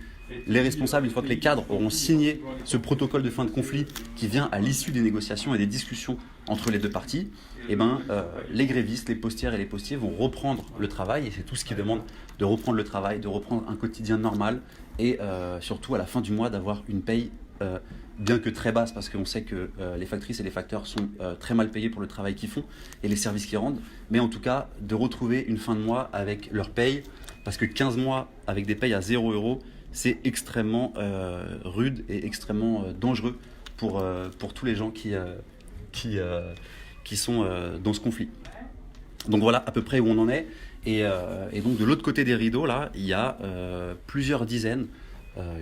les responsables, une fois que les cadres auront signé ce protocole de fin de conflit qui vient à l'issue des négociations et des discussions entre les deux parties, eh ben, les grévistes, les postières et les postiers vont reprendre le travail. Et c'est tout ce qu'ils demandent, de reprendre le travail, de reprendre un quotidien normal et surtout à la fin du mois d'avoir une paye bien que très basse, parce qu'on sait que les factrices et les facteurs sont très mal payés pour le travail qu'ils font et les services qu'ils rendent, mais en tout cas de retrouver une fin de mois avec leur paye, parce que 15 mois avec des payes à 0 €, c'est extrêmement rude et extrêmement dangereux pour tous les gens qui sont dans ce conflit. Donc voilà à peu près où on en est, et donc de l'autre côté des rideaux, là, il y a plusieurs dizaines,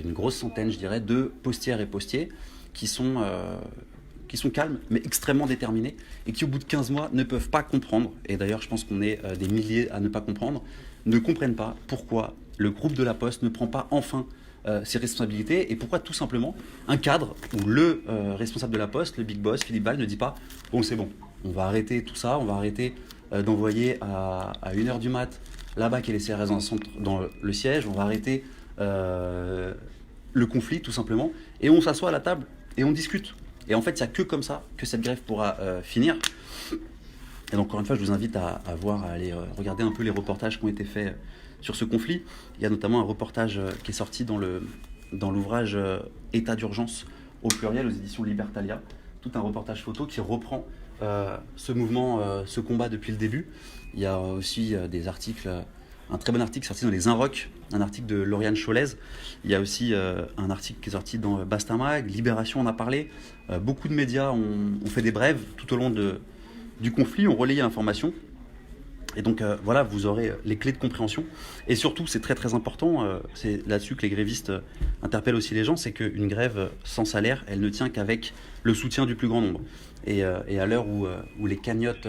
une grosse centaine, je dirais, de postières et postiers qui sont calmes, mais extrêmement déterminés, et qui, au bout de 15 mois, ne peuvent pas comprendre, et d'ailleurs, je pense qu'on est des milliers à ne pas comprendre, ne comprennent pas pourquoi le groupe de la Poste ne prend pas enfin ses responsabilités, et pourquoi, tout simplement, un cadre ou le responsable de la Poste, le big boss, Philippe Ball, ne dit pas « Bon, c'est bon, on va arrêter tout ça, on va arrêter d'envoyer à 1h du mat là-bas qui est les CRS dans le siège, on va arrêter le conflit tout simplement, et on s'assoit à la table et on discute. Et en fait, il n'y a que comme ça que cette grève pourra finir. Et donc encore une fois, je vous invite à aller regarder un peu les reportages qui ont été faits sur ce conflit. Il y a notamment un reportage qui est sorti dans l'ouvrage État d'urgence au pluriel aux éditions Libertalia, tout un reportage photo qui reprend ce mouvement, ce combat depuis le début. Il y a aussi des articles, un très bon article sorti dans les Inrocks, un article de Lauriane Cholez. Il y a aussi un article qui est sorti dans Bastamag, Libération en a parlé. Beaucoup de médias ont fait des brèves tout au long du conflit, ont relayé l'information. Et donc voilà, vous aurez les clés de compréhension. Et surtout, c'est très très important, c'est là-dessus que les grévistes interpellent aussi les gens, c'est qu'une grève sans salaire, elle ne tient qu'avec le soutien du plus grand nombre. Et à l'heure où les cagnottes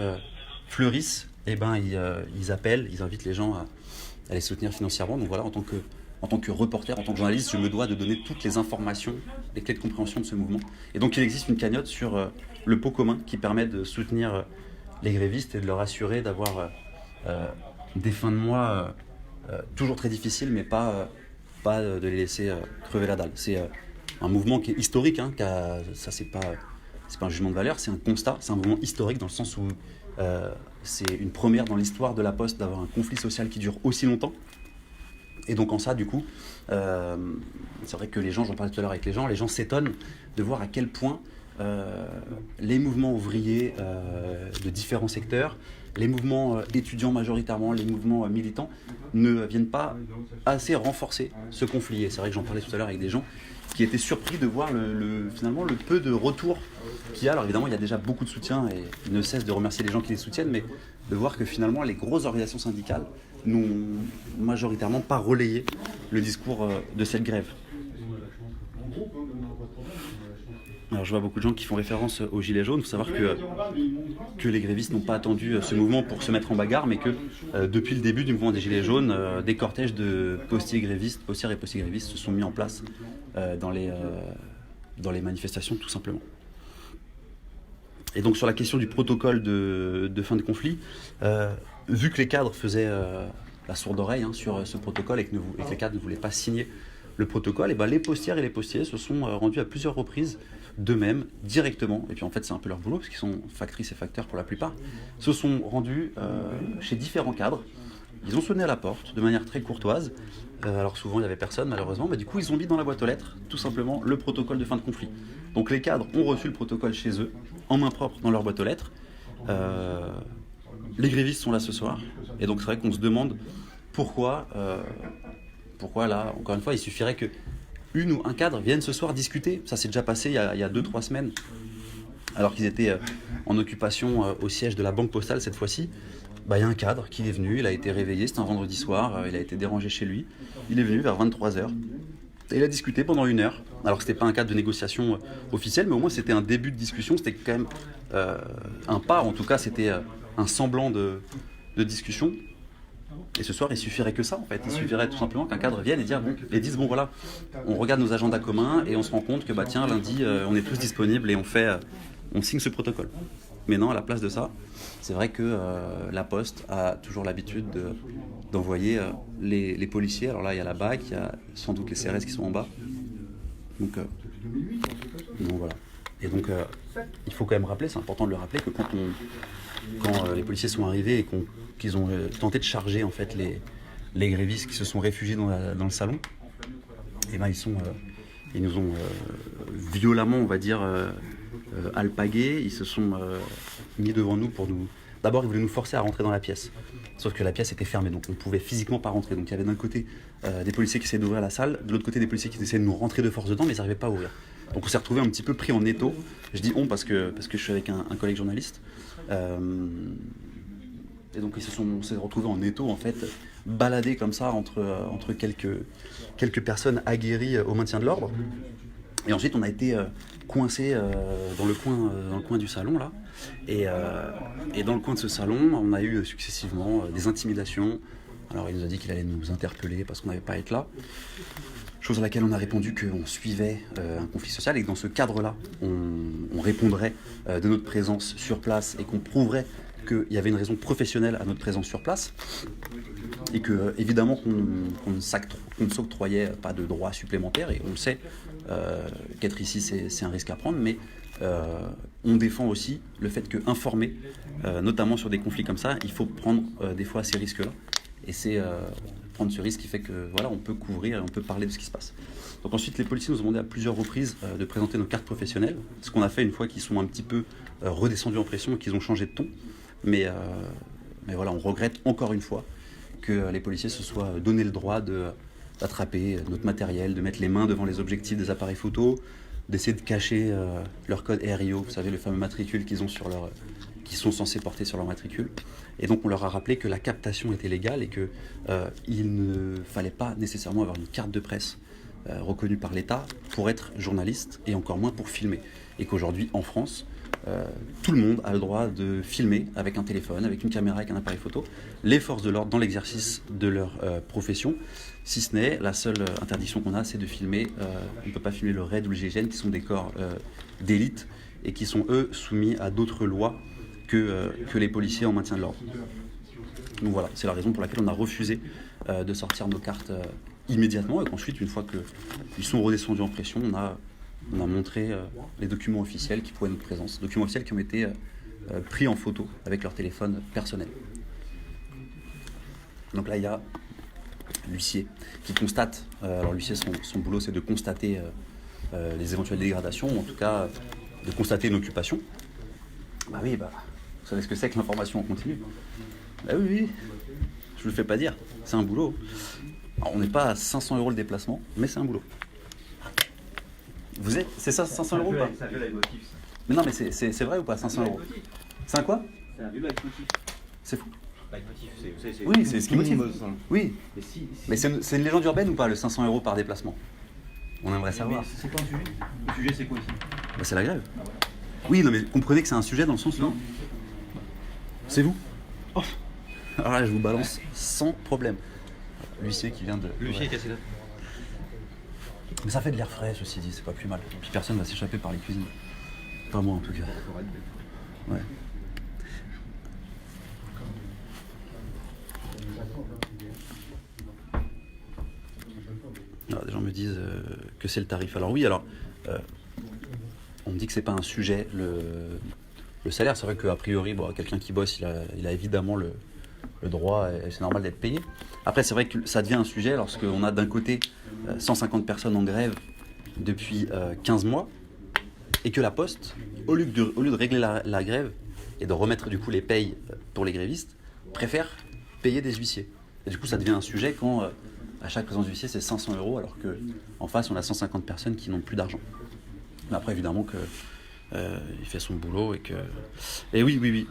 fleurissent, eh ben, ils appellent, ils invitent les gens à les soutenir financièrement. Donc voilà, en tant que reporter, en tant que journaliste, je me dois de donner toutes les informations, les clés de compréhension de ce mouvement. Et donc il existe une cagnotte sur le pot commun qui permet de soutenir les grévistes et de leur assurer d'avoir des fins de mois toujours très difficiles, mais pas de les laisser crever la dalle. C'est un mouvement qui est historique, hein, ça c'est pas un jugement de valeur, c'est un constat, c'est un mouvement historique dans le sens où c'est une première dans l'histoire de la Poste d'avoir un conflit social qui dure aussi longtemps. Et donc en ça, du coup, c'est vrai que les gens, j'en parlais tout à l'heure avec les gens s'étonnent de voir à quel point les mouvements ouvriers de différents secteurs, les mouvements étudiants majoritairement, les mouvements militants, ne viennent pas assez renforcer ce conflit. Et c'est vrai que j'en parlais tout à l'heure avec des gens qui étaient surpris de voir finalement le peu de retour qu'il y a. Alors évidemment, il y a déjà beaucoup de soutien et ils ne cessent de remercier les gens qui les soutiennent, mais de voir que finalement les grosses organisations syndicales n'ont majoritairement pas relayé le discours de cette grève. Alors je vois beaucoup de gens qui font référence aux Gilets jaunes. Il faut savoir que les grévistes n'ont pas attendu ce mouvement pour se mettre en bagarre, mais que depuis le début du mouvement des Gilets jaunes, des cortèges de postières et postiers grévistes se sont mis en place dans les manifestations tout simplement. Et donc sur la question du protocole de fin de conflit, vu que les cadres faisaient la sourde oreille sur ce protocole et que les cadres ne voulaient pas signer le protocole, et ben les postières et les postiers se sont rendus à plusieurs reprises d'eux-mêmes, directement, et puis en fait c'est un peu leur boulot, parce qu'ils sont factrices et facteurs pour la plupart, se sont rendus chez différents cadres. Ils ont sonné à la porte de manière très courtoise, alors souvent il n'y avait personne malheureusement, mais du coup ils ont mis dans la boîte aux lettres tout simplement le protocole de fin de conflit. Donc les cadres ont reçu le protocole chez eux, en main propre dans leur boîte aux lettres. Les grévistes sont là ce soir, et donc c'est vrai qu'on se demande pourquoi là, encore une fois, il suffirait que une ou un cadre vienne ce soir discuter. Ça s'est déjà passé il y a 2-3 semaines, alors qu'ils étaient en occupation au siège de la Banque Postale cette fois-ci. Il y a un cadre qui est venu, il a été réveillé, c'était un vendredi soir, il a été dérangé chez lui. Il est venu vers 23h et il a discuté pendant 1 heure. Alors c'était pas un cadre de négociation officielle, mais au moins c'était un début de discussion, c'était quand même un pas, en tout cas c'était un semblant de discussion. Et ce soir, il suffirait que ça, en fait. Il suffirait tout simplement qu'un cadre vienne et dise bon voilà, on regarde nos agendas communs et on se rend compte que tiens, lundi, on est tous disponibles et on signe ce protocole. Mais non, à la place de ça, c'est vrai que la Poste a toujours l'habitude d'envoyer les policiers. Alors là, il y a la BAC, il y a sans doute les CRS qui sont en bas. Donc voilà. Et donc, il faut quand même rappeler, c'est important de le rappeler, que quand les policiers sont arrivés et qu'ils ont tenté de charger en fait les grévistes qui se sont réfugiés dans le salon, et ben ils nous ont violemment, on va dire, alpagués. Ils se sont mis devant nous pour nous. D'abord, ils voulaient nous forcer à rentrer dans la pièce. Sauf que la pièce était fermée, donc on ne pouvait physiquement pas rentrer. Donc il y avait d'un côté des policiers qui essayaient d'ouvrir la salle, de l'autre côté des policiers qui essayaient de nous rentrer de force dedans, mais ils n'arrivaient pas à ouvrir. Donc on s'est retrouvés un petit peu pris en étau. Je dis on parce que je suis avec un collègue journaliste. Et donc on s'est retrouvés en étau, en fait, baladés comme ça entre quelques personnes aguerries au maintien de l'ordre. Et ensuite on a été coincés dans le coin du salon là. Et dans le coin de ce salon, on a eu successivement des intimidations. Alors il nous a dit qu'il allait nous interpeller parce qu'on n'avait pas à être là. Chose à laquelle on a répondu qu'on suivait un conflit social et que dans ce cadre-là, on répondrait de notre présence sur place et qu'on prouverait qu'il y avait une raison professionnelle à notre présence sur place. Et que évidemment qu'on ne s'octroyait pas de droits supplémentaires, et on le sait, qu'être ici c'est un risque à prendre, mais on défend aussi le fait qu'informer, notamment sur des conflits comme ça, il faut prendre des fois ces risques-là. Et c'est prendre ce risque qui fait que voilà, on peut couvrir et on peut parler de ce qui se passe. Donc ensuite, les policiers nous ont demandé à plusieurs reprises de présenter nos cartes professionnelles, ce qu'on a fait une fois qu'ils sont un petit peu redescendus en pression et qu'ils ont changé de ton. Mais voilà, on regrette encore une fois que les policiers se soient donné le droit d'attraper notre matériel, de mettre les mains devant les objectifs des appareils photo, d'essayer de cacher leur code RIO, vous savez, le fameux matricule qu'ils sont censés porter sur leur matricule. Et donc on leur a rappelé que la captation était légale et qu'il ne fallait pas nécessairement avoir une carte de presse reconnue par l'État pour être journaliste et encore moins pour filmer. Et qu'aujourd'hui, en France, tout le monde a le droit de filmer avec un téléphone, avec une caméra, avec un appareil photo, les forces de l'ordre dans l'exercice de leur profession. Si ce n'est, la seule interdiction qu'on a, c'est de filmer, on ne peut pas filmer le RAID ou le GIGN, qui sont des corps d'élite et qui sont, eux, soumis à d'autres lois que les policiers en maintien de l'ordre. Donc voilà, c'est la raison pour laquelle on a refusé de sortir nos cartes immédiatement, et qu'ensuite, une fois qu'ils sont redescendus en pression, on a montré les documents officiels qui prouvaient notre présence, documents officiels qui ont été pris en photo avec leur téléphone personnel. Donc là, il y a l'huissier qui constate, alors l'huissier, son boulot, c'est de constater les éventuelles dégradations, ou en tout cas de constater une occupation. Bah oui, vous savez ce que c'est que l'information en continu. Bah oui, je ne le fais pas dire, c'est un boulot. Alors, on n'est pas à 500 € le déplacement, mais c'est un boulot. C'est ça, 500 € ou pas? C'est un viol avec motif, ça. Mais non, mais c'est vrai ou pas, 500 €? C'est un quoi? C'est un viol avec motif. C'est fou. Avec motif, c'est... Oui, c'est ce qui motive. Oui, Mais si... mais c'est une légende urbaine ou pas, le 500 € par déplacement? On aimerait savoir. C'est quoi le sujet? Le sujet, c'est quoi ici? Bah, c'est la grève. Oui, non, mais comprenez que c'est un sujet dans le sens où... C'est vous? Oh. Alors là, je vous balance sans problème. L'huissier qui vient de... L'huissier est cassé là. Mais ça fait de l'air frais, ceci dit, c'est pas plus mal. Puis personne va s'échapper par les cuisines. Pas moi en tout cas. Ouais. Alors, des gens me disent que c'est le tarif. Alors oui, on me dit que c'est pas un sujet, le salaire. C'est vrai qu'a priori, quelqu'un qui bosse, il a évidemment le droit, et c'est normal d'être payé. Après, c'est vrai que ça devient un sujet lorsqu'on a d'un côté 150 personnes en grève depuis 15 mois, et que la Poste, au lieu de régler la grève et de remettre du coup les payes pour les grévistes, préfère payer des huissiers. Et du coup, ça devient un sujet quand à chaque présence d'huissier, c'est 500 €, alors qu'en face, on a 150 personnes qui n'ont plus d'argent. Mais après, évidemment, il fait son boulot et que... Et oui,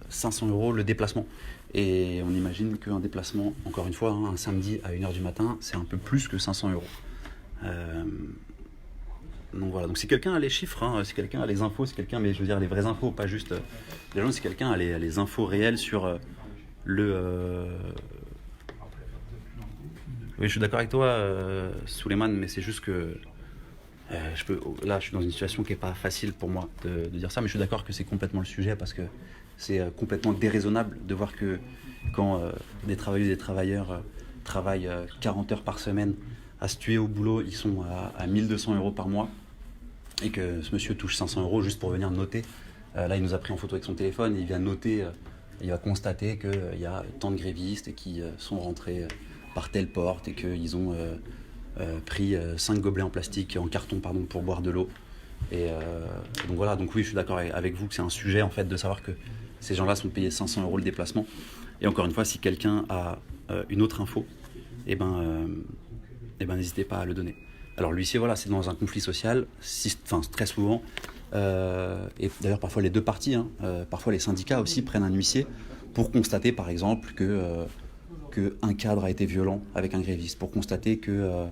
500 € le déplacement. Et on imagine qu'un déplacement, encore une fois, un samedi à 1h du matin, c'est un peu plus que 500 €. Donc voilà, donc si quelqu'un a les chiffres, si quelqu'un a les infos, mais je veux dire les vraies infos, pas juste les gens, si quelqu'un a les infos réelles sur Oui, je suis d'accord avec toi, Souleymane, mais c'est juste que Là, je suis dans une situation qui n'est pas facile pour moi de dire ça, mais je suis d'accord que c'est complètement le sujet parce que c'est complètement déraisonnable de voir que quand des travailleuses et des travailleurs travaillent 40 heures par semaine à se tuer au boulot, ils sont à 1200 € par mois et que ce monsieur touche 500 € juste pour venir noter. Là, il nous a pris en photo avec son téléphone et il vient noter, il va constater qu'il y a tant de grévistes qui sont rentrés par telle porte et qu'ils ont pris 5 gobelets en plastique, en carton pardon, pour boire de l'eau. Et donc voilà, donc oui, je suis d'accord avec vous que c'est un sujet en fait de savoir que ces gens-là sont payés 500 € le déplacement. Et encore une fois, si quelqu'un a une autre info, n'hésitez pas à le donner. Alors l'huissier, voilà, c'est dans un conflit social, très souvent, et d'ailleurs parfois les deux parties, parfois les syndicats aussi prennent un huissier pour constater par exemple qu'un cadre a été violent avec un gréviste, pour constater que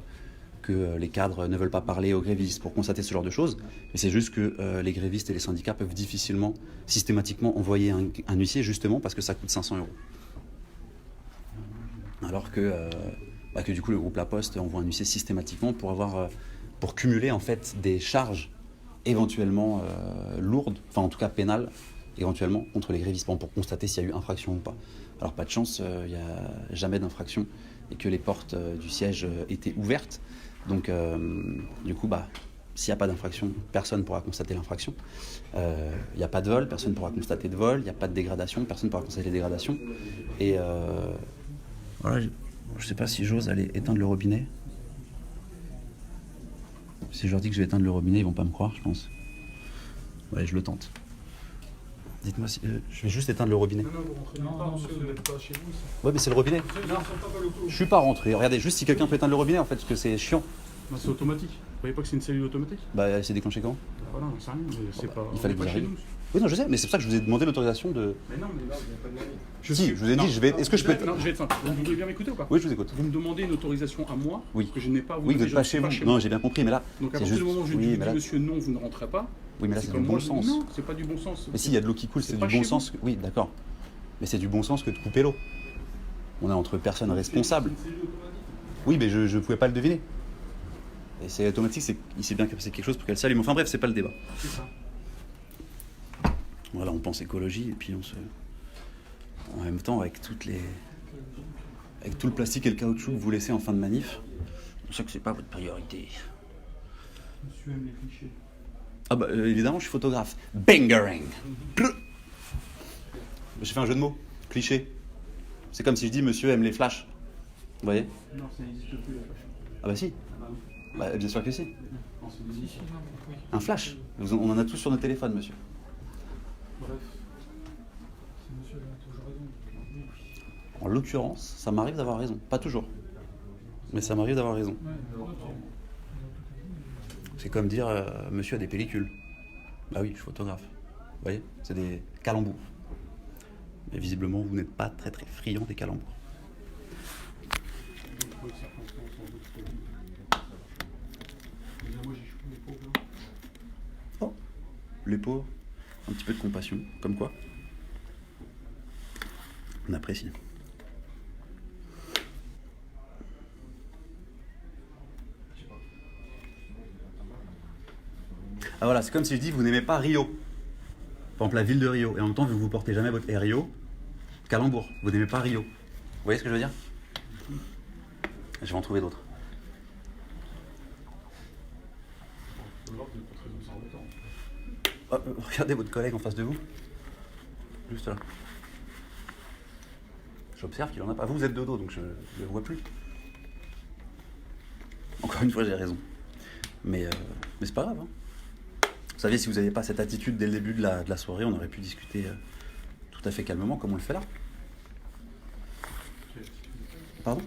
les cadres ne veulent pas parler aux grévistes, pour constater ce genre de choses. Mais c'est juste que les grévistes et les syndicats peuvent difficilement, systématiquement envoyer un huissier justement parce que ça coûte 500 €. Alors que du coup le groupe La Poste envoie un huissier systématiquement pour cumuler en fait des charges éventuellement lourdes, enfin en tout cas pénales, éventuellement contre les grévistes pour constater s'il y a eu infraction ou pas. Alors pas de chance, il n'y a jamais d'infraction et que les portes du siège étaient ouvertes. Donc du coup, s'il n'y a pas d'infraction, personne ne pourra constater l'infraction. Il n'y a pas de vol, personne ne pourra constater de vol. Il n'y a pas de dégradation, personne ne pourra constater les dégradations. Et voilà, je ne sais pas si j'ose aller éteindre le robinet. Si je leur dis que je vais éteindre le robinet, ils vont pas me croire, je pense. Ouais, je le tente. Dites-moi si... je vais juste éteindre le robinet. Non, vous rentrez pas, monsieur, vous n'êtes pas chez vous. Ça. Ouais, mais c'est le robinet. Non, je suis pas rentré. Regardez, juste si quelqu'un peut éteindre le robinet, en fait, parce que c'est chiant. Non, c'est automatique. Vous voyez pas que c'est une cellule automatique? Bah, c'est déclenché quand? Voilà, on sait rien, mais c'est pas... Il fallait que vous chez arriviez. nous. Oui, non, je sais, mais c'est pour ça que je vous ai demandé l'autorisation de... Mais non, mais là, vous n'avez pas demandé. Si, je vous ai dit, je vais... Est-ce que je peux... Non, je vais être simple. Vous voulez bien m'écouter ou pas? Oui, je vous écoute. Vous me demandez une autorisation à moi, Oui. que je n'ai pas... Oui, vous n'êtes pas chez vous. Non, j'ai bien compris, mais là... Donc à c'est partir juste... du moment où je oui, dis mais là... monsieur non, vous ne rentrez pas... Oui, mais là, c'est du comme bon moi, sens. Non, c'est pas du bon sens. Mais si, il y a de l'eau qui coule, c'est pas du bon chez sens. Oui, d'accord. Mais c'est du bon sens que de couper l'eau. On est entre personnes responsables. C'est une cellule automatique. Oui, mais je ne pouvais pas le deviner. Et c'est automatique, il s'est bien passé quelque chose pour qu'elle s'allume. Enfin bref, c'est pas le débat. C'est ça. Voilà, on pense écologie et puis en même temps, avec tout le plastique et le caoutchouc que vous laissez en fin de manif, on sait que c'est pas votre priorité. Monsieur aime les clichés. Ah bah évidemment, je suis photographe. Bangering. J'ai fait un jeu de mots. Cliché. C'est comme si je dis monsieur aime les flashs. Vous voyez? Non, ça n'existe plus la flash. Ah bah si. Ah bah oui. Bah, bien sûr que si. Non, c'est des ici. Un flash. On en a tous sur nos téléphones, monsieur. Bref. C'est monsieur a toujours raison. En l'occurrence, ça m'arrive d'avoir raison. Pas toujours. Mais ça m'arrive d'avoir raison. C'est comme dire monsieur a des pellicules. Bah oui, je suis photographe. Vous voyez? C'est des calembours. Mais visiblement, vous n'êtes pas très très friand des calembours. Oui, certains sont sans doute. Mais moi, j'ai choué les pauvres. Oh, les pauvres, un petit peu de compassion, comme quoi. On apprécie. Ah voilà, c'est comme si je dis vous n'aimez pas Rio. Par exemple la ville de Rio. Et en même temps, vous portez jamais votre Rio. Calembour, vous n'aimez pas Rio. Vous voyez ce que je veux dire? Je vais en trouver d'autres. Oh, regardez votre collègue en face de vous. Juste là. J'observe qu'il en a pas. Vous êtes de dos, donc je ne le vois plus. Encore une fois, j'ai raison. Mais c'est pas grave. Hein. Vous savez, si vous n'aviez pas cette attitude dès le début de la soirée, on aurait pu discuter tout à fait calmement, comme on le fait là. Pardon?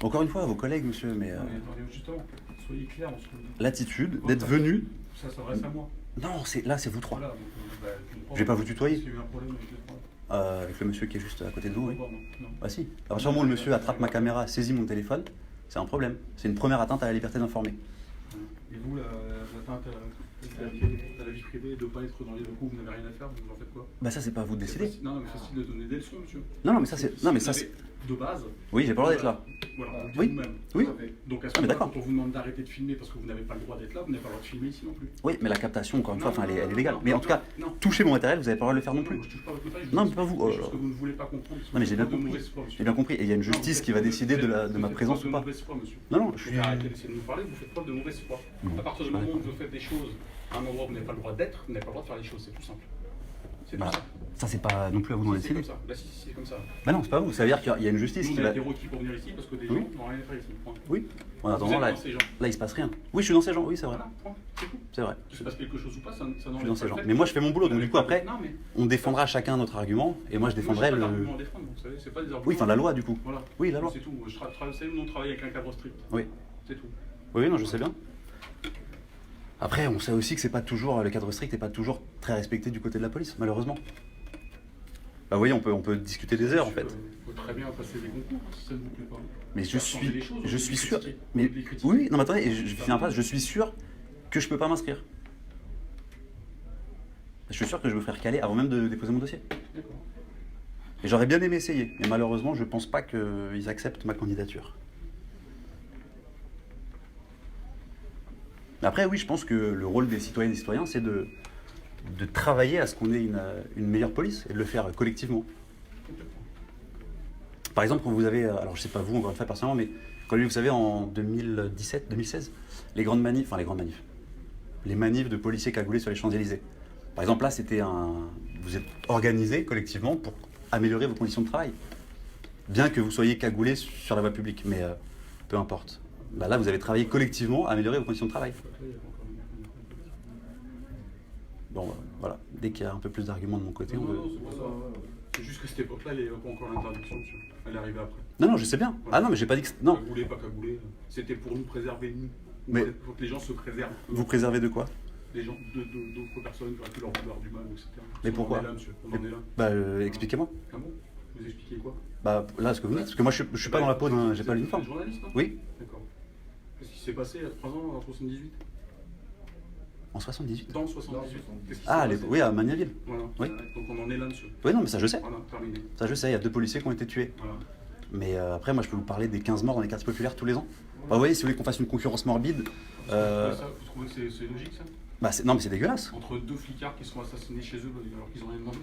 Encore une fois, à vos collègues, monsieur, mais... Mais attendez, justement, soyez clairs. L'attitude d'être venu... Ça s'adresse à moi. Non, là, c'est vous trois. Voilà, donc, Je vais pas vous tutoyer. S'il y a eu un problème avec les trois. Avec le monsieur qui est juste à côté de vous, oui. Non. Ah si. À partir du moment où le monsieur attrape ma caméra, saisit mon téléphone, c'est un problème. C'est une première atteinte à la liberté d'informer. Et vous, l'atteinte à la vie privée, de ne pas être dans les locaux où vous n'avez rien à faire, vous en faites quoi? Bah ça, c'est pas à vous de décider. Non, mais c'est facile de donner des leçons, monsieur. Non, mais ça, c'est... Non, mais ça, c'est... de base. Oui, j'ai pas le droit d'être là. Voilà, vous le dites Oui. vous-même. Oui. Tout à fait. Donc à ce Ah, mais moment-là, d'accord. quand on vous demande d'arrêter de filmer parce que vous n'avez pas le droit d'être là, vous n'avez pas le droit de filmer ici non plus. Oui, mais la captation, encore une fois, Non, enfin, non, elle est non, légale. non, Mais en non, tout cas, non. toucher mon matériel, vous avez pas le droit de le faire non plus. Je touche pas votre matériel. Non, mais pas vous. C'est juste que vous ne voulez pas comprendre. Non, mais j'ai bien de compris. mauvaise foi, monsieur. J'ai bien compris. Et il y a une justice qui va décider de ma présence ou pas. Vous faites preuve de mauvaise foi, monsieur. Non, non, je Vous suis. arrêtez d'essayer de nous parler, vous faites preuve de mauvaise foi. Non. À partir du moment où vous faites des choses à un endroit où vous n'avez pas le droit d'être, vous n'avez pas le droit de faire les choses, c'est tout simple. C'est tout Bah, ça. ça, c'est pas non plus à vous d'en C'est décider. comme ça. Bah si, c'est comme ça. Bah non, c'est pas vous. Ça veut dire qu'il y a une justice Nous, qui on a va. été requis pour venir ici parce que des gens Oui. n'ont rien à faire ici. Point. Oui. En Vous attendant, êtes là, dans ces gens. là, il se passe rien. Oui, je suis dans ces gens. Oui, c'est vrai. Voilà, point. C'est tout. C'est vrai. Que se passe quelque chose ou pas, ça Je suis n'enlève dans pas ces le gens. fait Mais moi, je fais mon boulot. Donc, que- du coup, après, Non, mais on défendra chacun notre argument. Et moi, je défendrai moi, j'ai pas le. d'argument à défendre, vous savez, c'est pas des arguments. Oui, enfin, la loi, du coup. Voilà. Oui, la loi. C'est tout. Vous savez, nous, on travaille avec un cadre strict. Oui. C'est tout. Oui, non, je sais bien. Après, on sait aussi que c'est pas toujours le cadre strict n'est pas toujours très respecté du côté de la police, malheureusement. Bah oui, on peut discuter des heures en fait. Il faut très bien passer des concours si ça ne vous plaît pas. Mais je Faire changer les suis, choses, je au lieu suis de les sûr. critiquer. Mais Au lieu de les critiquer. oui, non, mais attendez, je finis en phrase. Je suis sûr que je peux pas m'inscrire. Je suis sûr que je vais me faire caler avant même de déposer mon dossier. D'accord. Et j'aurais bien aimé essayer, mais malheureusement, je pense pas qu'ils acceptent ma candidature. Après, oui, je pense que le rôle des citoyennes et des citoyens, c'est de travailler à ce qu'on ait une meilleure police et de le faire collectivement. Par exemple, quand vous avez, alors je sais pas vous, encore une fois personnellement, mais quand vous savez, en 2017, 2016, les manifs de policiers cagoulés sur les Champs-Élysées. Par exemple, là, vous êtes organisés collectivement pour améliorer vos conditions de travail. Bien que vous soyez cagoulés sur la voie publique, mais peu importe. Bah là, vous avez travaillé collectivement à améliorer vos conditions de travail. Bon, voilà. Dès qu'il y a un peu plus d'arguments de mon côté, on Non, veut... non, c'est pas ça. C'est juste que cette époque-là, il n'y avait pas encore l'interdiction, monsieur. Elle est arrivée après. Non, je sais bien. Ah non, mais j'ai pas dit que... Non. Cagoulé, pas cagoulé. C'était pour nous préserver, nous. Mais- Il faut que les gens se préservent. Vous préservez de quoi? Les gens, d'autres personnes qui auraient pu leur vouloir du mal, etc. Mais On pourquoi? en est là, monsieur. On en est là. Bah, expliquez-moi. Ah bon? Vous expliquez quoi? Bah, là, ce que vous dites. Parce que moi, je suis pas dans la peau d'un... J'ai pas l'uniforme. Vous êtes journaliste, non? Oui. D'accord. Qu'est-ce qui s'est passé il y a 3 ans, en 78? En 78. Dans 78. Qu'est-ce qui s'est Ah, passé? oui, à Magnaville. Voilà. Oui. Donc on en est là, monsieur. Oui, non, mais ça, je sais. Voilà, terminé. Ça, je sais. Il y a 2 policiers qui ont été tués. Voilà. Mais après, moi, je peux vous parler des 15 morts dans les quartiers populaires tous les ans. Bah, vous voyez, si vous voulez qu'on fasse une concurrence morbide... Vous trouvez que c'est logique, ça? Bah, non, mais c'est dégueulasse. Entre 2 flicards qui sont assassinés chez eux alors qu'ils n'ont rien demandé.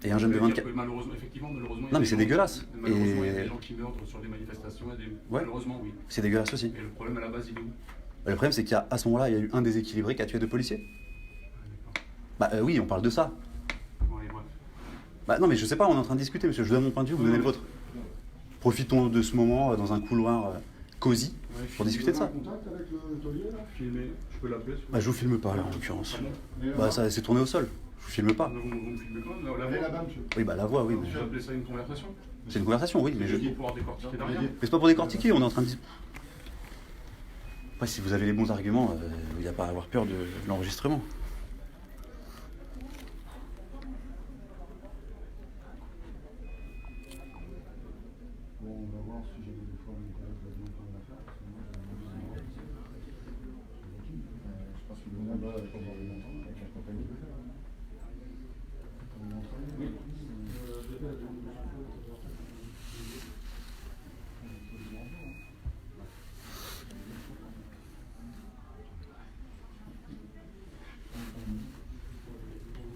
Et un jeune de 24... Malheureusement, effectivement, malheureusement. Non, mais c'est dégueulasse. Malheureusement, il y a des gens qui meurent sur des manifestations. Ouais. Malheureusement, oui. C'est dégueulasse aussi. Et le problème à la base, il est où? Le problème, c'est qu'à ce moment-là, il y a eu un déséquilibré qui a tué 2 policiers. Bah oui, on parle de ça. Ouais, bref. Bah non, mais je sais pas, on est en train de discuter, monsieur. Je donne mon point de vue, vous donnez le vôtre. Profitons de ce moment dans un couloir cosy pour discuter de ça. Vous avez un contact avec le taulier, là? Filmer, je peux l'appeler? Bah je vous filme pas là en l'occurrence. Mais, Bah ça c'est tourné au sol. Je vous filme pas. Vous me filmez quand même? La Allez voix? là-bas, monsieur. Oui bah la voix oui. Mais Vous appelez ça une conversation? c'est une conversation oui mais je. Pour pouvoir décortiquer derrière. Mais c'est pas pour décortiquer, on est en train de dire. Après si vous avez les bons arguments, il n'y a pas à avoir peur de l'enregistrement. Bon, on va voir si j'ai des fois mon collègue va bien prendre l'affaire, parce que moi, je pense qu'il est là-bas pendant longtemps, avec la compagnie. Oui.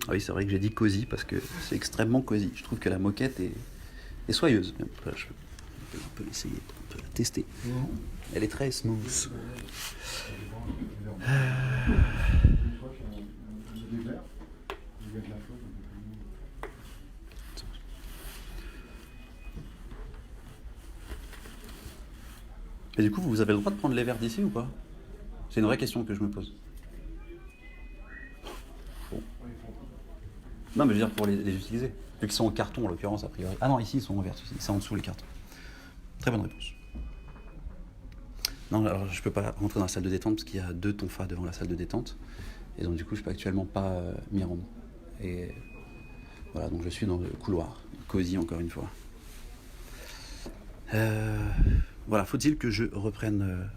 Ah oui c'est vrai que j'ai dit cosy parce que c'est extrêmement cosy. Je trouve que la moquette est soyeuse. Voilà, on peut l'essayer, on peut la tester. Elle est très smooth. Et du coup, vous avez le droit de prendre les verres d'ici ou pas? C'est une vraie question que je me pose. Bon. Non, mais je veux dire pour les utiliser. Vu qu'ils sont en carton en l'occurrence, a priori. Ah non, ici ils sont en verre, c'est en dessous les cartons. Très bonne réponse. Non, alors je peux pas rentrer dans la salle de détente parce qu'il y a 2 tonfas devant la salle de détente. Et donc du coup, je peux actuellement pas m'y rendre. Et voilà, donc je suis dans le couloir, cosy encore une fois. Voilà, faut-il que je reprenne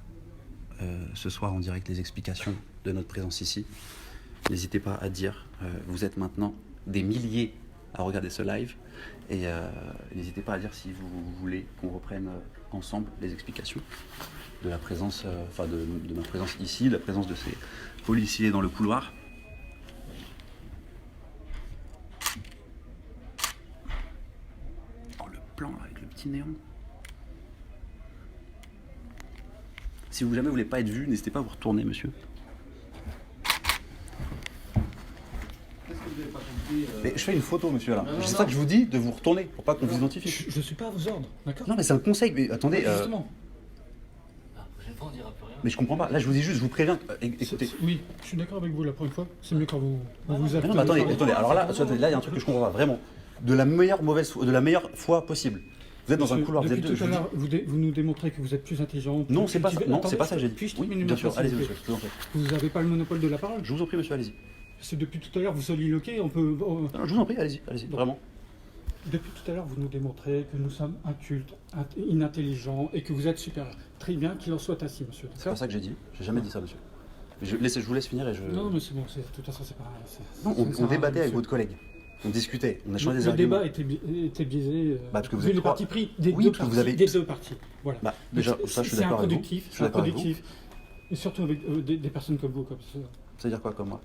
ce soir en direct les explications de notre présence ici. N'hésitez pas à dire, vous êtes maintenant des milliers à regarder ce live. Et n'hésitez pas à dire si vous voulez qu'on reprenne ensemble les explications de la présence, de ma présence ici, de la présence de ces policiers dans le couloir. Oh, le plan là, avec le petit néon. Si vous jamais voulez pas être vu, n'hésitez pas à vous retourner, monsieur. Mais je fais une photo, monsieur, là. C'est ça que je vous dis, de vous retourner, pour pas qu'on vous identifie. Je suis pas à vos ordres, d'accord? Non, mais c'est un conseil. Mais attendez. Justement. Mais je comprends pas. Là, je vous dis juste, je vous préviens. Écoutez. Oui, je suis d'accord avec vous la première fois. C'est mieux quand vous vous Mais non, mais attendez. Alors là, il y a un truc que je comprends pas, vraiment. De la meilleure foi possible. Vous êtes dans un couloir, vous êtes deux. Tout à l'heure, vous nous démontrez que vous êtes plus intelligent. Non, c'est pas ça. Non, c'est pas ça que j'ai dit. Oui, bien sûr. Allez-y, monsieur. Je vous en prie. Vous n'avez pas le monopole de la parole. Je vous en prie, monsieur. Allez-y. C'est depuis tout à l'heure, vous soliloquez, on peut... Non, je vous en prie, allez-y, vraiment. Depuis tout à l'heure, vous nous démontrez que nous sommes incultes, inintelligents et que vous êtes supérieurs. Très bien qu'il en soit ainsi, monsieur. C'est pas ça que j'ai dit. J'ai jamais dit ça, monsieur. Je vous laisse finir et je... Non, mais c'est bon, de toute façon, c'est pas... Non, on débattait avec votre collègue. On discutait, on a changé des arguments. Le débat était biaisé parce que vous êtes les partis pris des deux partis. Voilà. Déjà, ça, je suis d'accord avec vous. C'est improductif. Et surtout avec des personnes comme vous, comme ça. Ça veut dire quoi, comme moi?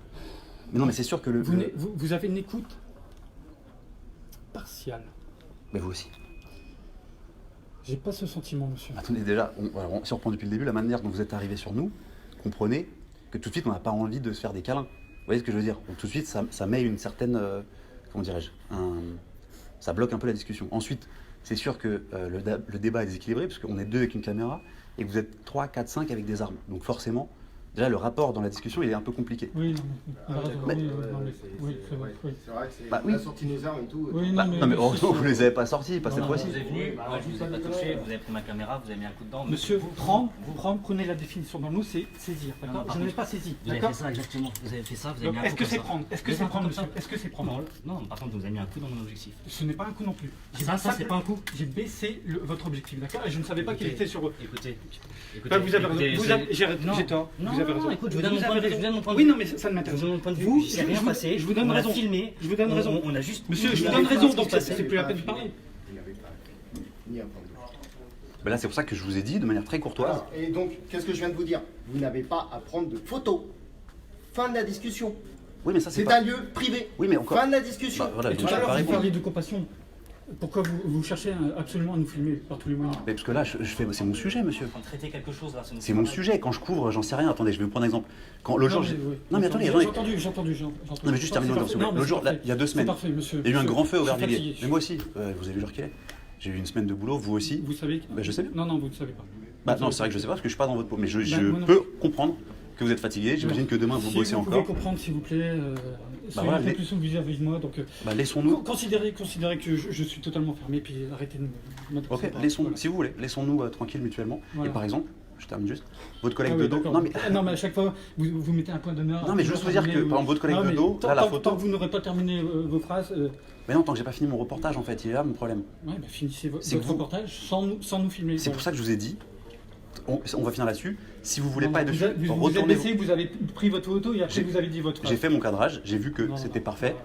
Mais non, mais c'est sûr que vous avez une écoute partiale. Mais vous aussi. J'ai pas ce sentiment, monsieur. Attendez, déjà, si on reprend depuis le début, la manière dont vous êtes arrivé sur nous, comprenez que tout de suite, on n'a pas envie de se faire des câlins. Vous voyez ce que je veux dire? Donc, tout de suite, ça met une certaine... comment dirais-je? Ça bloque un peu la discussion. Ensuite, c'est sûr que le débat est déséquilibré, parce qu'on est deux avec une caméra, et que vous êtes 3, 4, 5 avec des armes. Donc forcément... Déjà, le rapport dans la discussion, il est un peu compliqué. Oui, c'est vrai que c'est on a sorti nos armes et tout. Oui, non, mais heureusement, vous les avez pas sortis, pas cette fois-ci. Vous êtes venu, moi je vous ai pas touché, vous avez pris ma caméra, vous avez mis un coup dedans. Monsieur, prenez la définition dans nous, c'est saisir, d'accord? Je n'ai pas saisi, vous avez fait ça exactement, vous avez fait ça, vous avez mis un coup. Est-ce que c'est prendre? Est-ce que c'est prendre, monsieur? Est-ce que c'est prendre? Non, par contre, vous avez mis un coup dans mon objectif. Ce n'est pas un coup non plus. Ça c'est pas un coup. J'ai baissé votre objectif, d'accord? Et je ne savais pas qu'il était sur... Écoutez, vous avez raison, j'ai tort. Vous avez raison. Écoute, je vous donne mon point de vue. Oui, non, mais ça ne m'intéresse pas. Je vous donne mon point de vue. Vous, il s'est rien passé. Je vous donne raison. On a filmé. Je vous donne raison. On a juste. Monsieur, je vous donne raison. Donc c'est plus la peine de parler. Ben là, c'est pour ça que je vous ai dit de manière très courtoise. Voilà. Et donc, qu'est-ce que je viens de vous dire? Vous n'avez pas à prendre de photos. Fin de la discussion. Oui, mais ça c'est un lieu privé. Oui, mais encore. Fin de la discussion. Bah, voilà, Et tout à l'heure, vous parliez de compassion. Pourquoi vous cherchez absolument à nous filmer par tous les moyens? Mais parce que là, c'est mon sujet, monsieur. On traitait quelque chose là. C'est mon sujet. Quand je couvre, j'en sais rien. Attendez, je vais vous prendre un exemple. Quand le jour, non mais attendez, j'ai entendu. Non mais juste terminer mon exemple. Le jour, il y a 2 semaines, il y a eu un grand feu au Aubervilliers. Mais moi aussi. Vous avez vu l'heure qu'il est? J'ai eu une semaine de boulot, vous aussi. Vous savez? Je sais. Non, vous ne savez pas. Bah non, c'est vrai que je sais pas parce que je suis pas dans votre peau. Mais je peux comprendre que vous êtes fatigué. J'imagine que demain vous bossez encore. Vous pouvez comprendre, s'il vous plaît. Soyez un peu plus obligeant avec moi. Donc, laissons-nous. Considérez que je suis totalement fermé, puis arrêtez de me. Ok, si vous voulez, laissons-nous tranquilles mutuellement. Et par exemple, je termine juste. Votre collègue de dos. Non, mais à chaque fois, vous mettez un point d'honneur. Non, mais juste vous dire que, par exemple, votre collègue de dos, là, la photo. Tant que vous n'aurez pas terminé vos phrases. Mais non, tant que j'ai pas fini mon reportage, en fait, il est là mon problème. Ouais, finissez votre reportage sans nous filmer. C'est pour ça que je vous ai dit. On va finir là-dessus. Si vous voulez pas être dessus, vous êtes baissé, vous avez pris votre photo et après vous avez dit votre phrase. J'ai fait mon cadrage, j'ai vu que c'était parfait.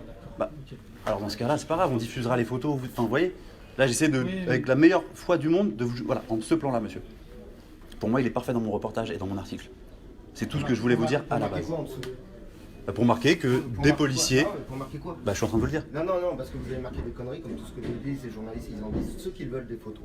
Alors dans ce cas-là, c'est pas grave, on diffusera les photos. Enfin, vous voyez, là j'essaie avec la meilleure foi du monde, de vous... Voilà, en ce plan-là, monsieur. Pour moi, il est parfait dans mon reportage et dans mon article. C'est tout ce que je voulais vous dire à la base. Pour marquer que des policiers... Pour marquer quoi? Je suis en train de vous le dire. Non, parce que vous avez marqué des conneries, comme tout ce que vous disent, les journalistes, ils en disent ceux qui veulent des photos.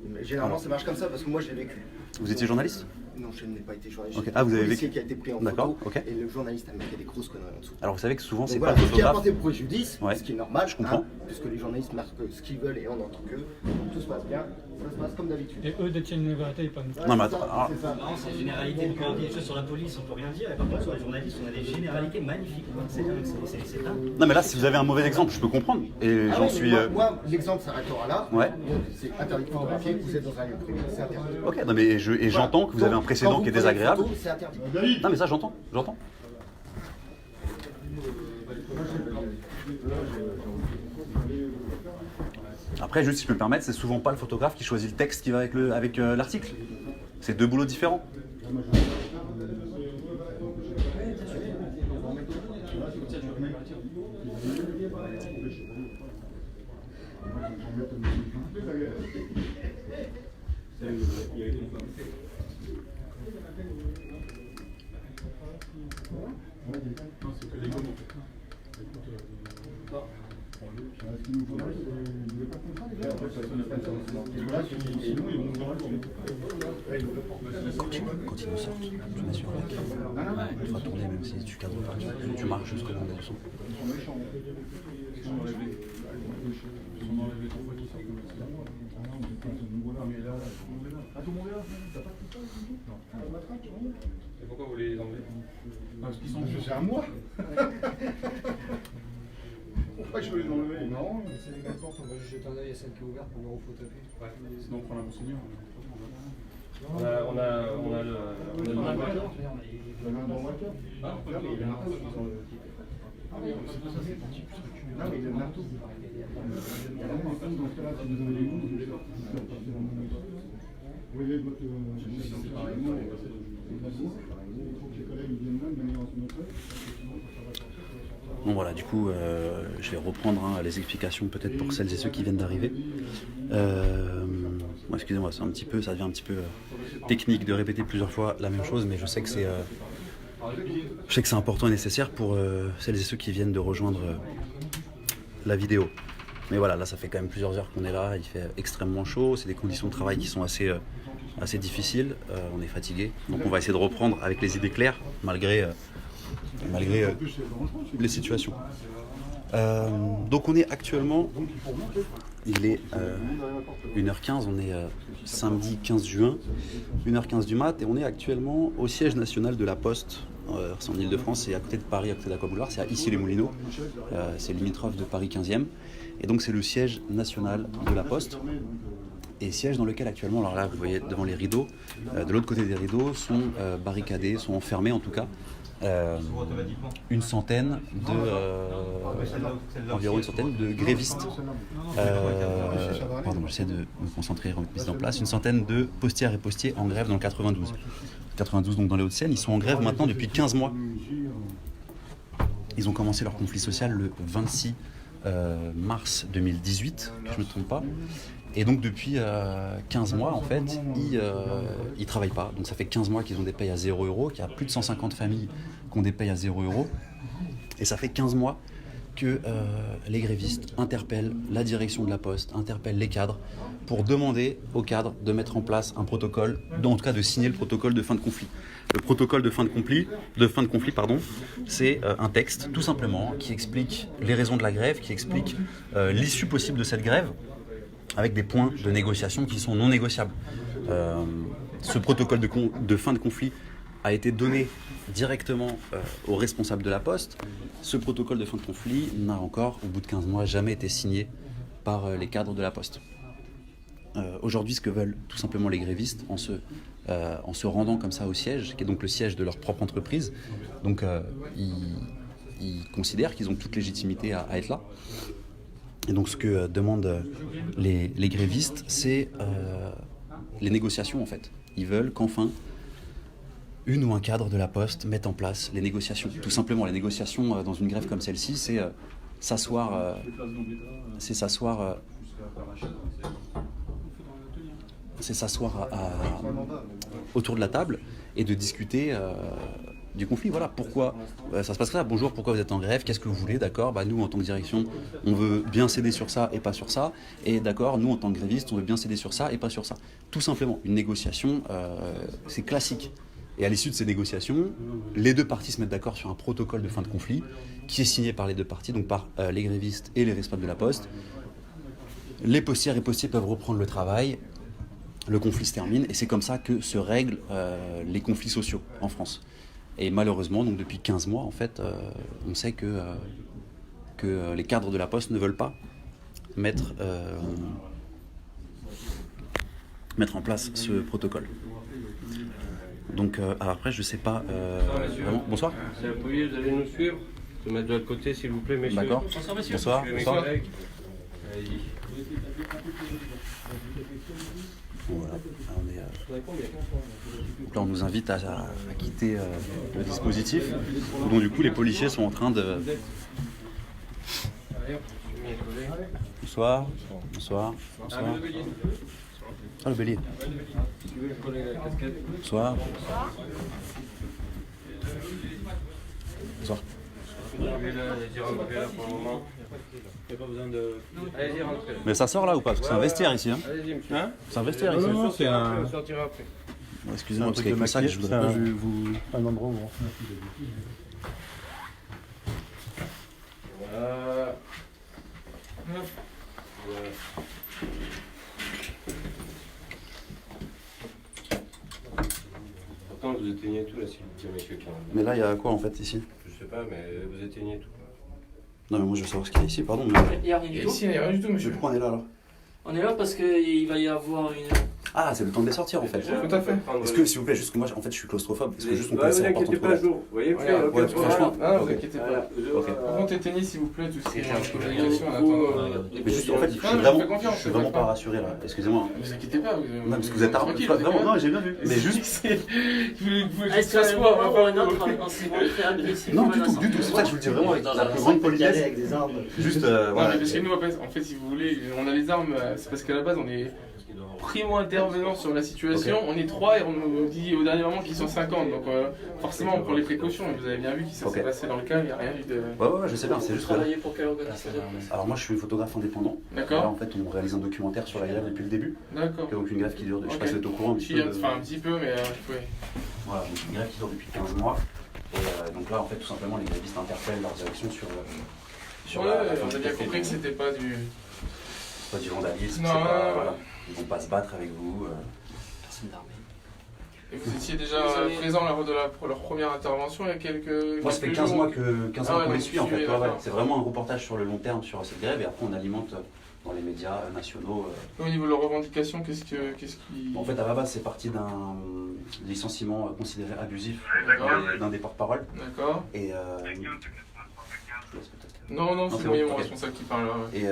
Mais généralement, ça marche comme ça, parce que moi, je l'ai vécu. Vous étiez journaliste? Non, je n'ai pas été journaliste. Okay. Ah, vous avez vécu? Qui a été pris en photo, et le journaliste a marqué des grosses conneries en dessous. Alors, vous savez que souvent, c'est pas le photographe... Ce qui a apporté préjudice, ce qui est normal, je comprends. puisque les journalistes marquent ce qu'ils veulent et on n'entend que. Donc, tout se passe bien, ça se passe comme d'habitude. Et eux détiennent la vérité et pas nous. Non, mais attends. Non, c'est une généralité. Quand on dit des choses sur la police, on peut rien dire. Et par contre, sur les journalistes, on a des généralités magnifiques. C'est dingue. Non, mais là, si vous avez un mauvais exemple, je peux comprendre. Et j'en suis. Moi, l'exemple s'arrêtera là. Ouais. C'est interdit de photographier, vous êtes dans un lieu privé. C'est interdit. Ok, non, mais j'entends que vous avez un précédent qui est désagréable. C'est interdit. Non, mais ça, j'entends. Après, juste si je peux me permettre, c'est souvent pas le photographe qui choisit le texte qui va avec l'article. C'est 2 boulots différents. Non, c'est que les gommes en fait. Ce qu'il nous faudrait, c'est vous voulez pas comprendre, les gars. Après, ça sonne pas ça. Sinon, ils vont nous enlever. Quand ils nous sortent, je m'assure qu'il faut tourner même si tu cadres pas. Tu marches jusqu'au bout du son. Ils sont méchants. Ils sont enlevés 3 fois qu'ils sortent comme ça. Ah, tout le monde est là. T'as pas tout ça, non. La matraque, tu vois. Et pourquoi vous les enlevez? Parce qu'ils sont c'est à moi. Pourquoi je veux les enlever? Non. C'est les 4 portes, on va juste jeter un œil à celle qui est ouverte pour voir où il faut taper. Ouais, sinon on prend la monseigneur. On a le. Il y avait un droit-moteur. Ah, Il y a un marteau. Ah oui, c'est pour ça, c'est petit. Non, mais il y a un marteau. Dans ce cas-là, si vous avez vous voyez votre chef d'enseignement, il faut que les collègues viennent même de manière à se montrer. Bon voilà, du coup, je vais reprendre les explications peut-être pour celles et ceux qui viennent d'arriver. Bon, excusez-moi, ça devient un petit peu technique de répéter plusieurs fois la même chose, mais je sais que c'est important et nécessaire pour celles et ceux qui viennent de rejoindre la vidéo. Mais voilà, là ça fait quand même plusieurs heures qu'on est là, il fait extrêmement chaud, c'est des conditions de travail qui sont assez difficiles, on est fatigué, donc on va essayer de reprendre avec les idées claires malgré les situations. Donc on est actuellement, il est 1h15, on est samedi 15 juin, 1h15 du mat, et on est actuellement au siège national de la Poste. C'est en Ile-de-France, c'est à côté de Paris, à côté d'Aquaboulevard, c'est à Issy-les-Moulineaux, c'est limitrophe de Paris 15e, et donc c'est le siège national de la Poste, et siège dans lequel actuellement, alors là vous voyez devant les rideaux, de l'autre côté des rideaux sont barricadés, sont enfermés en tout cas, environ une centaine de grévistes, pardon, j'essaie de me concentrer, remettre mise en place, une centaine de postières et postiers en grève dans le 92. 92 donc dans les Hauts-de-Seine, ils sont en grève maintenant depuis 15 mois. Ils ont commencé leur conflit social le 26 mars 2018, que je ne me trompe pas. Et donc depuis 15 mois, en fait, ils travaillent pas. Donc ça fait 15 mois qu'ils ont des payes à 0 €, qu'il y a plus de 150 familles qui ont des payes à 0 €. Et ça fait 15 mois que les grévistes interpellent la direction de la Poste, interpellent les cadres pour demander aux cadres de mettre en place un protocole, en tout cas de signer le protocole de fin de conflit. Le protocole de fin de conflit, c'est un texte tout simplement qui explique les raisons de la grève, qui explique l'issue possible de cette grève, avec des points de négociation qui sont non négociables. Ce protocole de fin de conflit a été donné directement aux responsables de la Poste. Ce protocole de fin de conflit n'a encore, au bout de 15 mois, jamais été signé par les cadres de la Poste. Aujourd'hui, ce que veulent tout simplement les grévistes, en se rendant comme ça au siège, qui est donc le siège de leur propre entreprise, donc ils considèrent qu'ils ont toute légitimité à être là. Et donc ce que demandent les grévistes, c'est les négociations en fait. Ils veulent qu'enfin une ou un cadre de la Poste mette en place les négociations. Tout simplement, les négociations dans une grève comme celle-ci, c'est s'asseoir autour de la table et de discuter du conflit. Voilà, pourquoi ça se passe comme ça. Bonjour, pourquoi vous êtes en grève? Qu'est-ce que vous voulez? D'accord, nous en tant que direction, on veut bien céder sur ça et pas sur ça. Et d'accord, nous en tant que grévistes, on veut bien céder sur ça et pas sur ça. Tout simplement, une négociation, c'est classique. Et à l'issue de ces négociations, les deux parties se mettent d'accord sur un protocole de fin de conflit qui est signé par les deux parties, donc par les grévistes et les responsables de la Poste. Les postières et postiers peuvent reprendre le travail, le conflit se termine, et c'est comme ça que se règlent les conflits sociaux en France. Et malheureusement, donc depuis 15 mois, en fait, on sait que les cadres de la Poste ne veulent pas mettre en place ce protocole. Donc, alors après, je sais pas vraiment. Bonsoir. C'est la police, vous allez nous suivre. Se mettre de l'autre côté, s'il vous plaît, messieurs. D'accord. Bonsoir. Bonsoir. Voilà. Donc là, on nous invite à quitter le dispositif. Donc du coup, les policiers sont en train de... Ils Bonsoir. Bonsoir. Bonsoir. Ah, le bélier. Bonsoir. Bonsoir. Allez-y, rentrez là pour le moment. Il n'y a pas besoin de. Allez-y, rentrez. Mais ça sort là ou pas? Parce que c'est un vestiaire ici. Hein. Allez-y, monsieur. C'est un vestiaire ici. Non, c'est un. On sortira après. Bon, excusez-moi, parce qu'avec le sac, je voudrais pas vous. Un endroit où on Voilà. Voilà. Pourtant, vous éteignez tout là, s'il vous plaît, messieurs. Mais là, il y a quoi en fait ici? Je sais pas, mais vous éteignez tout. Non, mais moi je veux savoir ce qu'il y a ici, pardon. Il n'y a rien du tout. Ici, il n'y a rien du tout, monsieur. Pourquoi on est là alors? On est là parce qu'il va y avoir une. Ah, c'est le temps de les sortir en fait. Tout à fait. Est-ce que, s'il vous plaît, juste que moi en fait je suis claustrophobe, est-ce que juste on peut Vous laisser la porte inquiétez pas, entrouverte? jour. Vous voyez, Ouais, franchement. Ah, vous inquiétez pas. Ok. Par contre, éteignez s'il vous plaît tout ce qui est communication en attendant. Mais juste en fait, je suis vraiment pas rassuré là. Excusez-moi. Ne vous inquiétez pas. Non, parce que vous êtes armé. Vraiment, non, j'ai bien vu. Mais juste. Vous Est-ce qu'à un moment ou un autre, on s'est montré agressif? Non, du tout, du tout. C'est pour ça que je vous le dis vraiment avec la plus grande politesse. Avec des armes. Juste, Non, voilà. mais parce que nous, en fait, si vous voulez, on a les armes, c'est parce qu'à la base, on est primo-intervenant sur la situation. Ok. On est 3 et on nous dit au dernier moment qu'ils sont 50. Donc, forcément, on prend les précautions. Vous avez bien vu que ça s'est passé dans le cas, il n'y a rien eu de. Ouais, je sais bien, c'est juste que. Travailler pour quelle organisation? Alors, moi je suis photographe indépendant. D'accord. Là, en fait, on réalise un documentaire sur la grève depuis le début. D'accord. Donc, une grève qui dure, je sais pas si vous êtes au courant un petit peu. Enfin, un petit peu, mais oui. Voilà, donc une grève qui dure depuis 15 mois. Et donc là, en fait, tout simplement, les grévistes interpellent leur direction sur. Ouais, on a bien compris que c'était pas du. Pas du vandalisme, Non, c'est pas, ouais. voilà. Ils vont pas se battre avec vous. Et vous étiez déjà présent lors de leur première intervention il y a quelques. Moi, ça fait 15 mois qu'on donc les suit en vous fait. suivez, Ouais, ouais. d'accord. C'est vraiment un reportage sur le long terme sur cette grève et après on alimente dans les médias nationaux. Au niveau de leurs revendications, qu'est-ce qui. En fait, à la base, c'est parti d'un licenciement considéré abusif d'un des porte-parole. D'accord. Et Non, c'est bon, mon ok. responsable qui parle. Et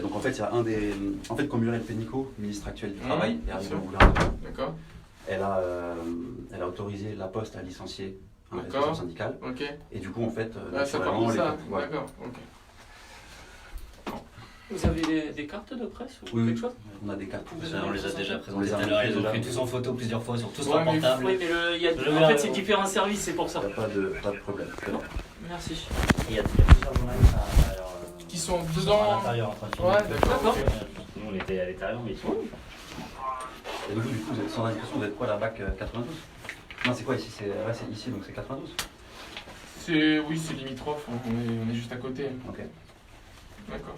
donc en fait, il y a un des. En fait, quand Muriel Pénicaud, ministre actuelle du Travail, est arrivée sûr. au gouvernement, D'accord. elle a autorisé La Poste à licencier un D'accord. responsable syndical. Ok. Et du coup, en fait, Ça part de ça. ouais. D'accord. Ok. Vous avez des cartes de presse ou Oui, quelque chose? On a des cartes. On les a déjà On présentées les a tout à l'heure, ils ont déjà. pris tous en photo plusieurs fois sur tous Ouais, leurs mais- portables. Oui, mais il y a, en fait, c'est différents services, c'est pour ça. Il n'y a pas de problème. C'est bon. Merci. Il y a plusieurs journalistes à l'intérieur. Qui sont À dedans. l'intérieur en train de filmer. Ouais, d'accord. Nous on était à l'intérieur, mais ils sont. Et du coup, vous êtes sans indiscrétion, vous êtes quoi la BAC 92? Non, c'est quoi ici? C'est ici, donc c'est 92. Oui, c'est limitrophe. On est juste à côté. Ok. D'accord.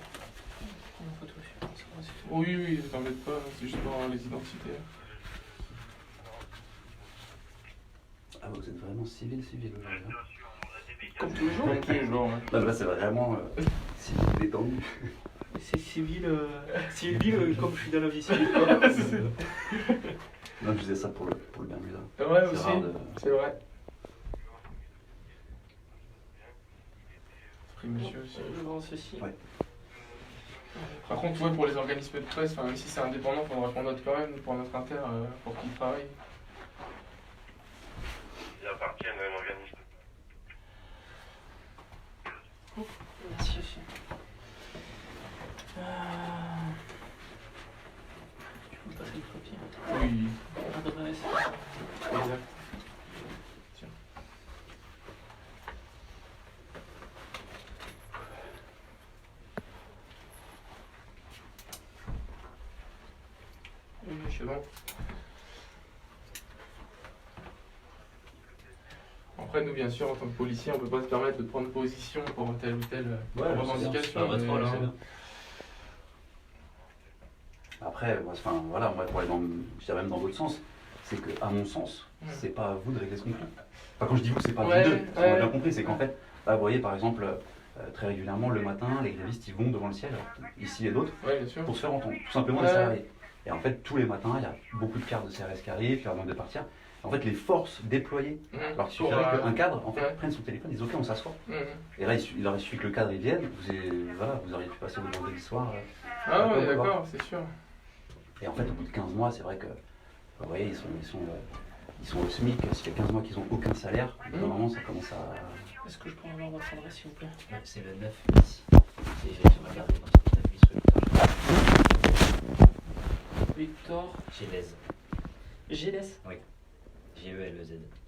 Oui, t'embête pas. C'est juste pour les identités. Ah, vous êtes vraiment civil aujourd'hui. Hein. Comme tous les jours. Comme tous les jours. Ouais. Là, c'est vraiment civil détendu. C'est civil, comme je suis dans la vie civile. Non, je disais ça pour le Bermuda. Ouais, C'est aussi. rare de- C'est vrai. Monsieur aussi. Je vends ceci. Ouais. Par contre, ouais, pour les organismes de presse, même si c'est indépendant, il faudra qu'on note quand même pour notre inter pour qu'ils travaillent. Ils appartiennent à un organisme. Merci. Tu peux me passer le papier? Oui. Adresse. Exact. Tiens. Oui, c'est bon. Après, nous, bien sûr, en tant que policiers, on ne peut pas se permettre de prendre position pour telle ou telle revendication. C'est pas votre rôle, c'est bien. Après, moi, voilà, moi, pour aller je dirais même dans l'autre sens, c'est que, à mon sens, c'est pas à vous de régler ce conflit. Enfin, quand je dis vous, c'est pas vous deux. On a bien compris, c'est qu'en fait, là, vous voyez, par exemple, très régulièrement, le matin, les grévistes, ils vont devant le ciel, ici et d'autres, pour se faire entendre. Tout simplement, les salariés. Et en fait, tous les matins, il y a beaucoup de cartes de CRS qui arrivent, qui leur demandent de partir. En fait, les forces déployées, alors qu'il suffirait qu'un cadre en fait, prenne son téléphone et dise ok, on s'assoit. Et là, il aurait suffi que le cadre il vienne, vous auriez pu passer votre vendredi soir. Ah ouais, d'accord, c'est sûr. Et en fait, au bout de 15 mois, c'est vrai que, vous voyez, ils sont au SMIC, ça fait 15 mois qu'ils n'ont aucun salaire, normalement ça commence à... Est-ce que je peux avoir votre adresse, s'il vous plaît? C'est le 9 ici. Et je vais regarder quand tu appuies sur le bouton. Victor Gélez. Gélès. Oui. G-E-L-E-Z.